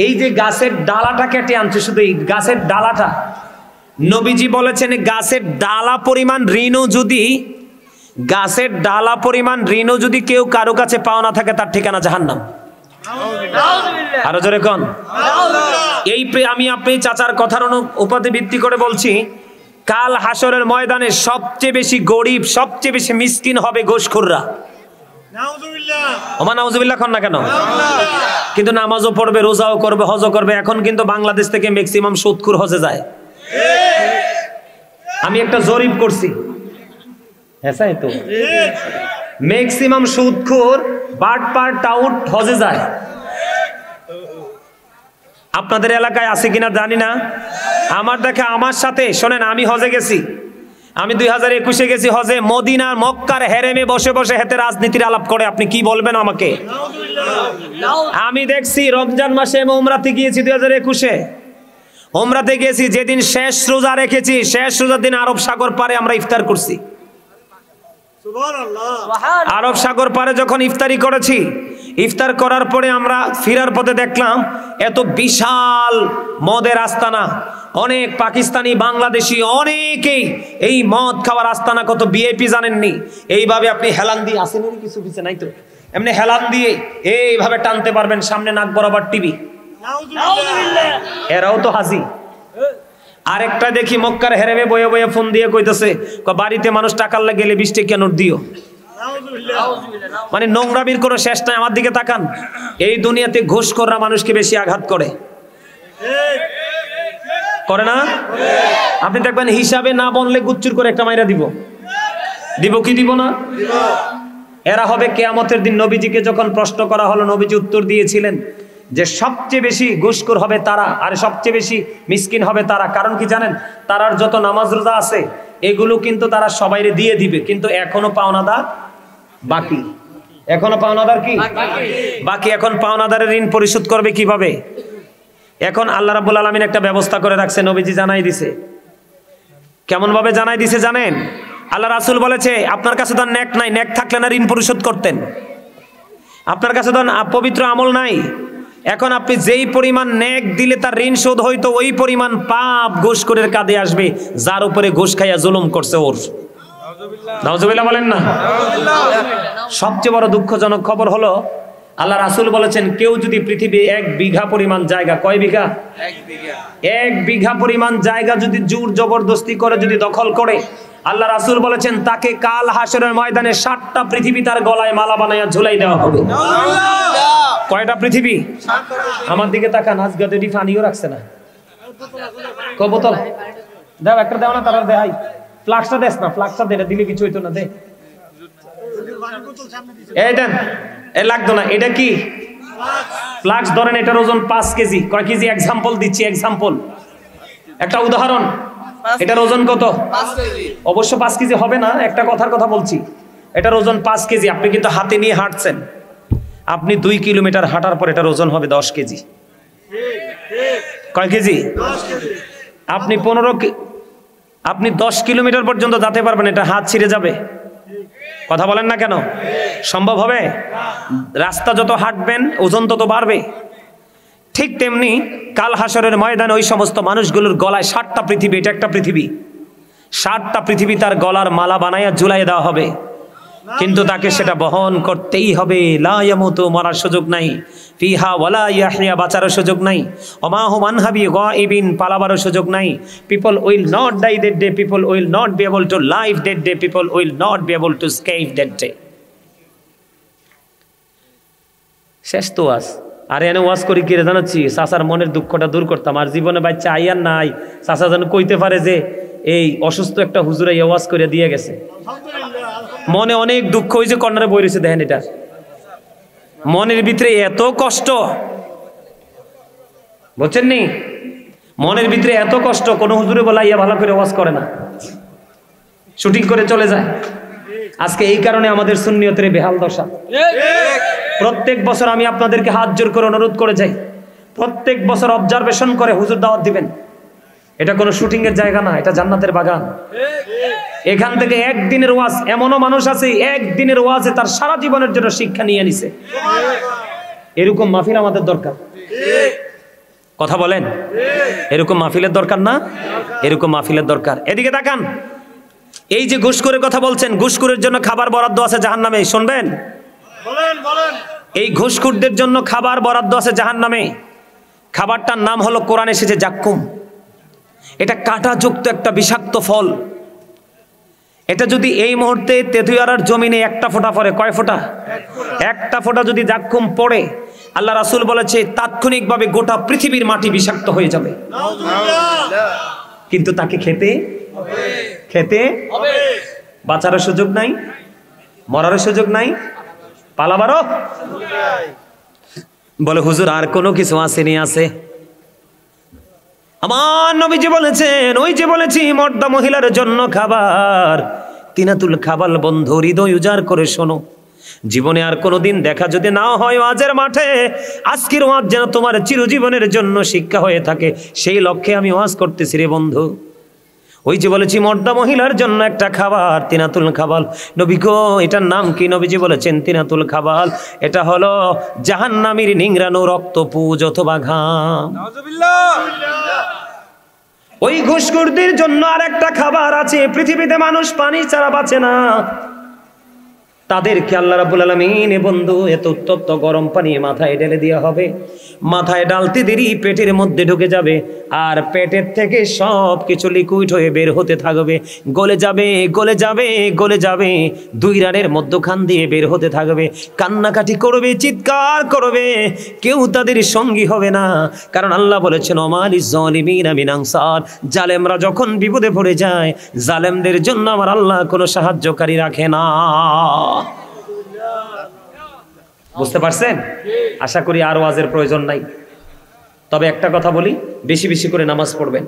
এই যে গাছের ডালাটা কেটে আনছে, শুধু এই গাছের ডালাটা, নবীজি বলেছেন গাছের ডালা পরিমাণ ঋণও যদি কেউ কারো কাছে পাওয়া না থাকে তার ঠিকানা জাহান্নাম। আরো জোরে কোন। এই আমি আপনি চাচার কথার উপাধি ভিত্তি করে বলছি, কাল হাসরের ময়দানে সবচেয়ে বেশি গরিব, সবচেয়ে বেশি মিসকিন হবে ঘুষখোররা। ওমা নাউজুবিল্লাহ কন না কেন? কিন্তু নামাজও পড়বে, রোজাও করবে, হজও করবে। এখন কিন্তু বাংলাদেশ থেকে ম্যাক্সিমাম সুদখোর হজে যায়। আমি একটা জরিপ করছি, হ্যাঁ তো ম্যাক্সিমাম সুদখোর বাটপার টাউট হজে যায়। আপনাদের এলাকায় আছে কিনা জানি না, আমার দেখা আমার সাথে শোনেন, আমি হজে গেছি, আমি 2021-এ গেছি হজে। মদিনার মক্কার হেরেমে বসে বসে হেতে রাজনীতির আলাপ করে, আপনি কি বলবেন আমাকে? আমি দেখছি রমজান মাসে আমি উমরাতে গিয়েছি 2021-এ, উমরাতে গেছি, যেদিন শেষ রোজা রেখেছি, শেষ রোজার দিন আরব সাগর পারে আমরা ইফতার করছি। আরব সাগর পারে যখন ইফতারি করেছি, ইফতার করার পরে আমরা ফিরার পথে দেখলাম এত বিশাল মদের আস্তানা, অনেক পাকিস্তানি, বাংলাদেশি, অনেকেই এই মদ খাওয়ার আস্তানা। কত ভিআইপি জানেননি? এইভাবে আপনি হেলান দিয়ে আসেন, কিছু কিছু নাই তো, এমনি হেলান দিয়ে এইভাবে টানতে পারবেন, সামনে নাক বরাবর টিভি। এরাও তো হাজি। আরেকটা দেখি মক্কার হেরেমে বয়ে বয়ে ফোন দিয়ে কইতেছে, বাড়িতে মানুষ টাকার গেলে 20 টাকা নোট দিও। মানে নোংরামির কোনো শেষ নাই। আমার দিকে তাকান, এই দুনিয়াতে ঘুষখোররা মানুষকে বেশি আঘাত করে না? আপনি দেখবেন হিসাবে না বললে গুচ্চুর করে একটা মাইরা দিব কি দিব না? এরা হবে কিয়ামতের দিন। নবীজিকে যখন প্রশ্ন করা হলো, নবীজি উত্তর দিয়েছিলেন যে সবচেয়ে বেশি ঘুষখোর হবে তারা, আর সবচেয়ে বেশি মিসকিন হবে তারা। কারণ কি জানেন? তারার যত নামাজ রোজা আছে এগুলো কিন্তু তারা সবাইরে দিয়ে দিবে, কিন্তু এখনো পাওনাদার বাকি। এখনো পাওনাদার কি বাকি? এখন পাওনাদারের ঋণ পরিশোধ করবে কিভাবে? এখন আল্লাহ রাব্বুল আলামিন একটা ব্যবস্থা করে রাখছে, নবীজি জানাই দিছে। কেমন ভাবে জানাই দিছে জানেন? আল্লাহ রাসূল বলেছে, আপনার কাছে তো নেক নাই, নেক থাকলে না ঋণ পরিশোধ করতেন। আপনার কাছে তো পবিত্র আমল নাই, এখন আপনি যেই পরিমাণ নেক দিলে তার ঋণ শোধ হইতো, ওই পরিমাণ পাপ ঘুষখোরের কাঁধে আসবে যার উপরে ঘুষ খাইয়া জুলুম করছে ওর। নাউজুবিল্লাহ বলেন না? সবচেয়ে বড় দুঃখজনক খবর হলো, আল্লাহ রাসূল বলেছেন, কেউ যদি পৃথিবী 1 বিঘা পরিমাণ জায়গা, কয় বিঘা? 1 বিঘা পরিমাণ জায়গা যদি জোর জবরদস্তি করে যদি দখল করে, আল্লাহ রাসূল বলেছেন তাকে কাল হাসরের ময়দানে 7টা পৃথিবী তার গলায় মালা বানাইয়া ঝুলাই দেওয়া হবে। কয়টা পৃথিবী? আমার দিকে তাকান, আজকে তো পানিও রাখছে না। বোতল দাও, একটা দাও না, তারা দেয়। ফ্লাক্সটা দেস না, ফ্লাক্সটা দে, দিলে কিছু হইতো না, দে। এই দেন, এ লাগতো না। এটা কি ফ্লাক্স? ধরেন এটার ওজন 5 কেজি। কয় কেজি? এক্সাম্পল দিচ্ছি, এক্সাম্পল, একটা উদাহরণ। এটার ওজন কত? 5 কেজি। অবশ্য 5 কেজি হবে না, একটা কথার কথা বলছি। এটার ওজন 5 কেজি। আপনি কিন্তু হাতে নিয়ে হাঁটছেন, আপনি 2 কিলোমিটার হাঁটার পর এটার ওজন হবে 10 কেজি। কয় কেজি? আপনি 10 কিলোমিটার পর্যন্ত যেতে পারবেন, এটা হাত ছিঁড়ে যাবে। কথা বলেন না কেন? সম্ভব হবে? রাস্তা যত হাঁটবেন ওজন তত বাড়বে। ঠিক তেমনি কাল হাসরের ময়দানে ওই সমস্ত মানুষগুলোর গলায় 7টা পৃথিবী, এটা একটা পৃথিবী, 7টা পৃথিবী তার গলার মালা বানাইয়া ঝুলাই দেওয়া হবে, কিন্তু তাকে সেটা বহন করতেই হবে। লা ইয়ামুতু, মরার সুযোগ নাই। ফিহা ওয়ালা ইয়াহইয়া, বাঁচার সুযোগ নাই। ওমা হুম আনহাবি গায়বিন, পালাবার সুযোগ নাই। People will not die that day, people will not be able to live that day, people will not be able to escape that day. শেষ তো আজ আরে এনে ওয়াজ করি কিরে জানাচ্ছি, চাচার মনের দুঃখটা দূর করতাম। আর জীবনে বাচ্চা আইয়ার নাই, চাচা যেন কইতে পারে যে এই অসুস্থ একটা হুজুর এই ওয়াজ করে দিয়ে গেছে। মনে অনেক দুঃখ হয়েছে, কর্নারে বই রয়েছে, দেখেন এটা মনের ভিতরে এত কষ্ট, বুঝছেন নি? মনের ভিতরে এত কষ্ট, কোন হুজুরে বলা ইয়া ভালো করে ওয়াজ করে না, শুটিং করে চলে যায়। আজকে এই কারণে আমাদের সুন্নিয়তের বেহাল দশা। প্রত্যেক বছর আমি আপনাদেরকে হাত জোর করে অনুরোধ করে যাই, প্রত্যেক বছর অবজারভেশন করে হুজুর দাওয়াত দিবেন। এটা কোনো শুটিং এর জায়গা না, এটা জান্নাতের বাগান। এখান থেকে একদিনের ওয়াজ, এমনও মানুষ আছে একদিনের ওয়াজে তার সারা জীবনের জন্য শিক্ষা নিয়ে নিছে। এরকম মাহফিল আমাদের দরকার, কথা বলেন? এরকম মাহফিলের দরকার না? এরকম মাহফিলের দরকার। এদিকে তাকান, এই যে ঘুষখোরের কথা বলছেন, ঘুষখোরের জন্য খাবার বরাদ্দ আছে জাহান্নামে, শুনবেন? এই ঘুষখোরদের জন্য খাবার বরাদ্দ আছে জাহান্নামে। খাবারটার নাম হলো, কোরআনে এসেছে জাক্কুম। এটা কাঁটাযুক্ত একটা বিষাক্ত ফল। এটা যদি এই মুহূর্তে তেতুয়ারার জমিনে একটা ফোঁটা পড়ে, কয় ফোঁটা? একটা ফোঁটা যদি জাক্কুম পড়ে, আল্লাহ রাসূল বলেছে তাৎক্ষণিকভাবে গোটা পৃথিবীর মাটি বিষাক্ত হয়ে যাবে। কিন্তু তাকে খেতে বাঁচারও সুযোগ নাই, মরারও সুযোগ নাই, পালাবারও। বলে হুজুর আর কোনো কিছু আসেনি? আছে। আমার নবীজি বলেছেন, ওই যে বলেছি মর্দা মহিলার জন্য খাবার, তিনাতুল খাবাল বন্ধু, হৃদয় উজাড় করে শোনো। জীবনে আর কোনোদিন দেখা যদি না হয় ওয়াজের মাঠে, আজকের ওয়াজ যেন তোমার চিরজীবনের জন্য শিক্ষা হয়ে থাকে, সেই লক্ষ্যে আমি ওয়াজ করতেছি রে বন্ধু। ওই যে বলেছি মর্দা মহিলার জন্য একটা খাবার, তিনাতুল খাবাল। নবী গো, এটার নাম কি? নবীজি বলেছেন তিনাতুল খাবাল, এটা হলো জাহান্নামীর নিংড়ানো রক্তপুজ অথবা ঘাম। ওই ঘুষখোরদের জন্য আর একটা খাবার আছে। পৃথিবীতে মানুষ পানি ছাড়া বাঁচে না, তাদেরকে আল্লাহ রাব্বুল আলামিন বন্ধু এত উত্তপ্ত গরম পানি মাথায় ঢেলে দেওয়া হবে। মাথায় ডালতে দেরি পেটের মধ্যে ঢুকে যাবে, আর পেটের থেকে সব কিছু লিকুইড হয়ে বের হতে থাকবে, গলে যাবে গলে যাবে গলে যাবে, দুই রানের মধ্যখান দিয়ে বের হতে থাকবে। কান্নাকাটি করবে, চিৎকার করবে, কেউ তাদের সঙ্গী হবে না। কারণ আল্লাহ বলেছেন ওমালিজ জালিমিনা মিন আনসার, জালেমরা যখন বিপদে পড়ে যায়, জালেমদের জন্য আমার আল্লাহ কোনো সাহায্যকারী রাখে না। বুঝতে পারছেন? আশা করি আর ওয়াজের প্রয়োজন নাই। তবে একটা কথা বলি, বেশি বেশি করে নামাজ পড়বেন।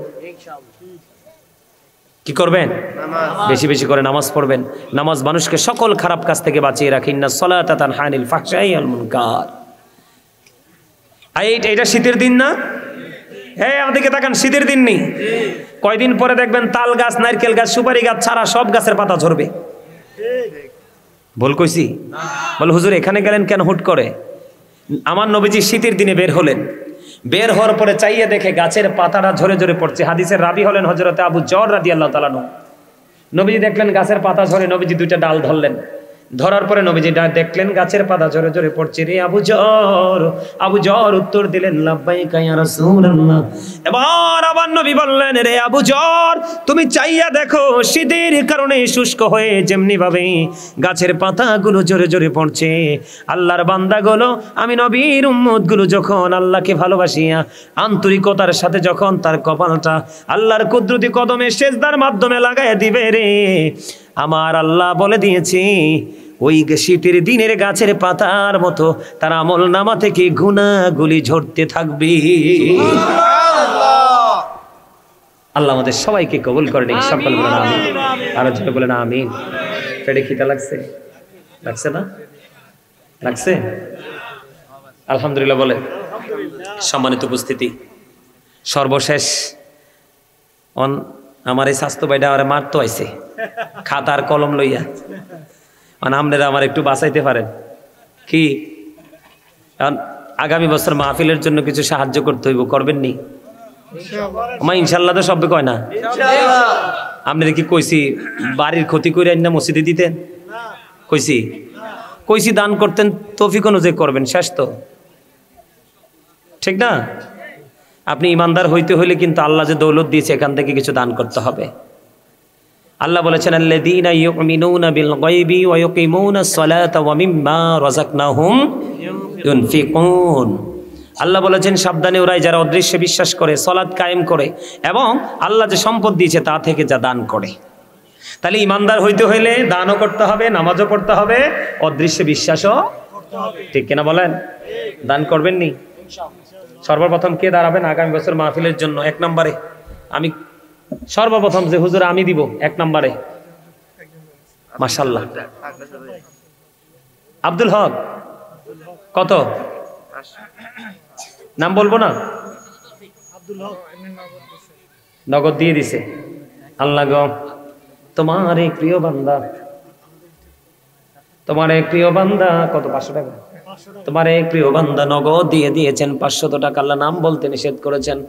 কি করবেন? বেশি বেশি করে নামাজ পড়বেন। নামাজ মানুষকে সকল খারাপ কাজ থেকে বাঁচিয়ে রাখে। ইন্নাস সালাতা তানহা আনিল ফাহশাই ওয়াল মুনকার। এটা শীতের দিন না? হ্যাঁ, আমাদেরকে তাকান, শীতের দিন নেই, কয়দিন পরে দেখবেন তাল গাছ, নারকেল গাছ, সুপারি গাছ ছাড়া সব গাছের পাতা ঝরবে। ভুল কইছি? বল হুজুর এখানে গেলেন কেন হুট করে? আমার নবীজি শীতের দিনে বের হলেন, বের হওয়ার পরে চাইয়ে দেখে গাছের পাতাটা ঝরে ঝরে পড়ছে। হাদিসের রাবি হলেন হযরতে আবু যর রাদিয়াল্লাহু তাআলা আনহু। নবীজি দেখলেন গাছের পাতা ঝরে, নবীজি দুইটা ডাল ধরলেন, ধরার পরে নবীজি দেখলেন গাছের পাতা ঝরে ঝরে পড়ছে। রে আবু যর, আবু যর উত্তর দিলেন লাব্বাইকা ইয়া রাসূলুল্লাহ। এবার আবার নবী বললেন, রে আবু যর, তুমি চাইয়া দেখো শীতের কারণে শুষ্ক হয়ে যেমনি ভাবে গাছের পাতাগুলো ঝরে ঝরে পড়ছে, আল্লাহর বান্দাগুলো, আমি নবীর উম্মতগুলো যখন আল্লাহকে ভালোবাসিয়া আন্তরিকতার সাথে যখন তার কপালটা আল্লাহর কুদরতি কদমে সেজদার মাধ্যমে লাগাইয়া দিবে রে, আমার আল্লাহ বলে দিয়েছি ওই শীতের দিনের গাছের পাতার মতো তার আমল নামা থেকে গুনাহগুলি ঝরতে থাকবে। আল্লাহ আমাদের সবাইকে কবুল করেন, সকল বলেন আমিন। আর জোরে বলেন আমিন। পেটে খিদা লাগছে? লাগছে না? লাগছে? আলহামদুলিল্লাহ বলে। সম্মানিত উপস্থিতি, সর্বশেষ আমার এই স্বাস্থ্য ভাইটা আমার মারতে আইছে খাতার কলম লইয়া। আপনারা আমার একটু বাঁচাইতে পারেন কি? আগামী বছর মাহফিলের জন্য কিছু সাহায্য করতে হইব, করবেন নি? আমার ইনশাল্লাহ তো সব কয় না। আপনাদের কি কইছি বাড়ির ক্ষতি করে না মসজিদে দিতেন? কইছি দান করতেন, তৌফিক অনুযায়ী করবেন, শেষ তো, ঠিক না? আপনি ইমানদার হইতে হইলে কিন্তু আল্লাহ যে দৌলত দিয়েছে এখান থেকে কিছু দান করতে হবে। আল্লাহ বলেছেন আল্লাযীনা ইউমিনুনা বিল গায়বি ওয়া ইউকিমুনাস সালাতা ওয়া মিম্মা রাযাকনাহুম ইউনফিকুন। আল্লাহ বলেছেন সাবধানে ওরাই যারা অদৃশ্যে বিশ্বাস করে, সালাত কায়েম করে এবং আল্লাহ যে সম্পদ দিয়েছে তা থেকে যা দান করে। তাহলে ইমানদার হইতে হইলে দানও করতে হবে, নামাজও পড়তে হবে, অদৃশ্যে বিশ্বাসও, ঠিক কিনা বলেন? দান করবেন নি? সর্বপ্রথম কে দাঁড়াবেন আগামী বছর মাহফিলের জন্য? 1 নম্বরে আমি সর্বপ্রথম যে হুজুর আমি দিব 1 নম্বরে। মাশাআল্লাহ। আব্দুল হক কত? নাম বলবো না, নগদ দিয়ে দিছে। আল্লাহ গো, তোমার এই প্রিয় বান্দা, তোমার এক প্রিয় বান্দা কত? 500 টাকা। তোমার এক প্রিয় বান্দা নগদ দিয়ে দিয়েছেন 500 টাকা। আল্লাহ নাম বলতে নিষেধ করেছেন।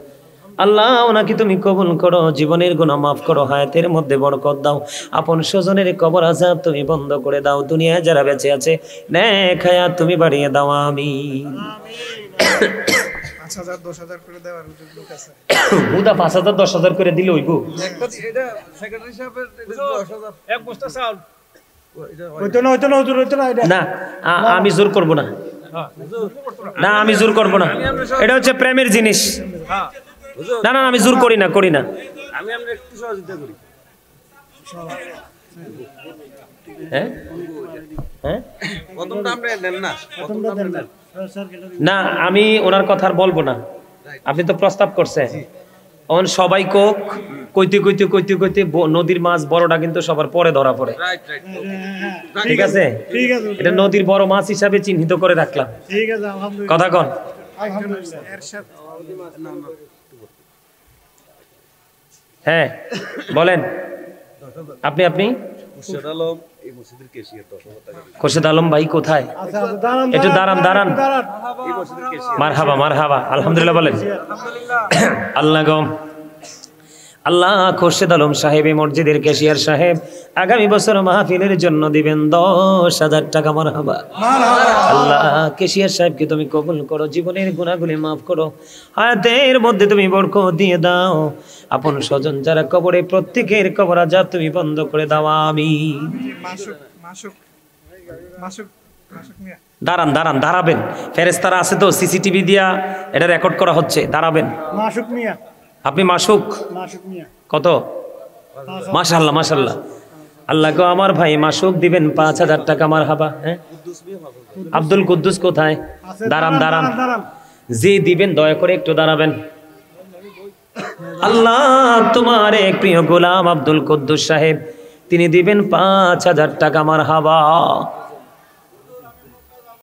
আল্লাহ ওনাকে তুমি কবুল করো, জীবনের গুনাহ মাফ করো, হায়াতের মধ্যে বরকত দাও, আপন স্বজনের কবর আযাব তুমি বন্ধ করে দাও, দুনিয়ায় যারা বেঁচে আছে নেক হায়াত তুমি বাড়িয়ে দাও, আমিন। 5000 10000 করে দেওয়ার লোক আছে। হুদা 5000 10000 করে দিলে হইব? এটা সেক্রেটারি সাহেবের 10000 এক বস্তা চাউল। না আমি জোর করব না, না আমি জোর করব না, এটা হচ্ছে প্রেমের জিনিস। না না আমি জোর করি না, করি না। আমি আমরা একটু সহযোগিতা করি। হ্যাঁ হ্যাঁ প্রথমটা আমরা নেন না, প্রথমটা আমরা নেন না, আমি ওনার কথা আর বলবো না, আপনি তো প্রস্তাব করছেন। অন সবাই কোক কইতে কইতে কইতে কইতে নদীর মাছ বড়টা কিন্তু সবার পরে ধরা পড়ে। রাইট রাইট ঠিক আছে, ঠিক আছে, এটা নদীর বড় মাছ হিসাবে চিহ্নিত করে রাখলাম। ঠিক আছে, আলহামদুলিল্লাহ। কথা কন। আলহামদুলিল্লাহ। এরশাদ হ্যাঁ বলেন আপনি। আপনি মুর্শিদ আলম, এই মসজিদের ক্যাশিয়ার 10000 টাকা। খোরশেদ আলম ভাই কোথায়? একটু দাঁড়ান দাঁড়ান। এই মসজিদের ক্যাশিয়ার। মারহাবা মারহাবা, আলহামদুলিল্লাহ বলেন। আল্লাহ গো, আল্লাহ খোরশেদ আলম সাহেব এই মসজিদের ক্যাশিয়ার সাহেব আগামী বছর মাহফিলের জন্য দিবেন 10,000 টাকা। মারহাবা। আল্লাহ ক্যাশিয়ার সাহেবকে তুমি কবুল করো, জীবনের গুনাহগুলি মাফ করো, হায়াতের মধ্যে তুমি বরকত দিয়ে দাও, আপন স্বজন যারা কবরে প্রত্যেকের কবর আযাব তুমি বন্ধ করে দাও, আমিন। মাসুক মাসুক মাসুক মাসুক মিয়া। দাঁড়ান দাঁড়ান, দাঁড়াবেন, ফেরেশতারা আছে তো, সিসিটিভি দিয়া এটা রেকর্ড করা হচ্ছে, দাঁড়াবেন। মাসুক মিয়া। আপনি মাসুক মাসুক মিয়া। কত? মাশাআল্লাহ মাশাআল্লাহ। আল্লাহ গো আমার ভাই মাসুক দিবেন 5,000 টাকা। মারহাবা। হ্যাঁ আব্দুল কুদ্দুস কোথায়? দাঁড়ান দাঁড়ান, যে দিবেন দয়া করে একটু দাঁড়াবেন। আল্লাহ তোমার এক প্রিয় গোলাম আব্দুল কুদ্দুস সাহেব তিনি দিবেন 5,000 টাকা। মারহাবা।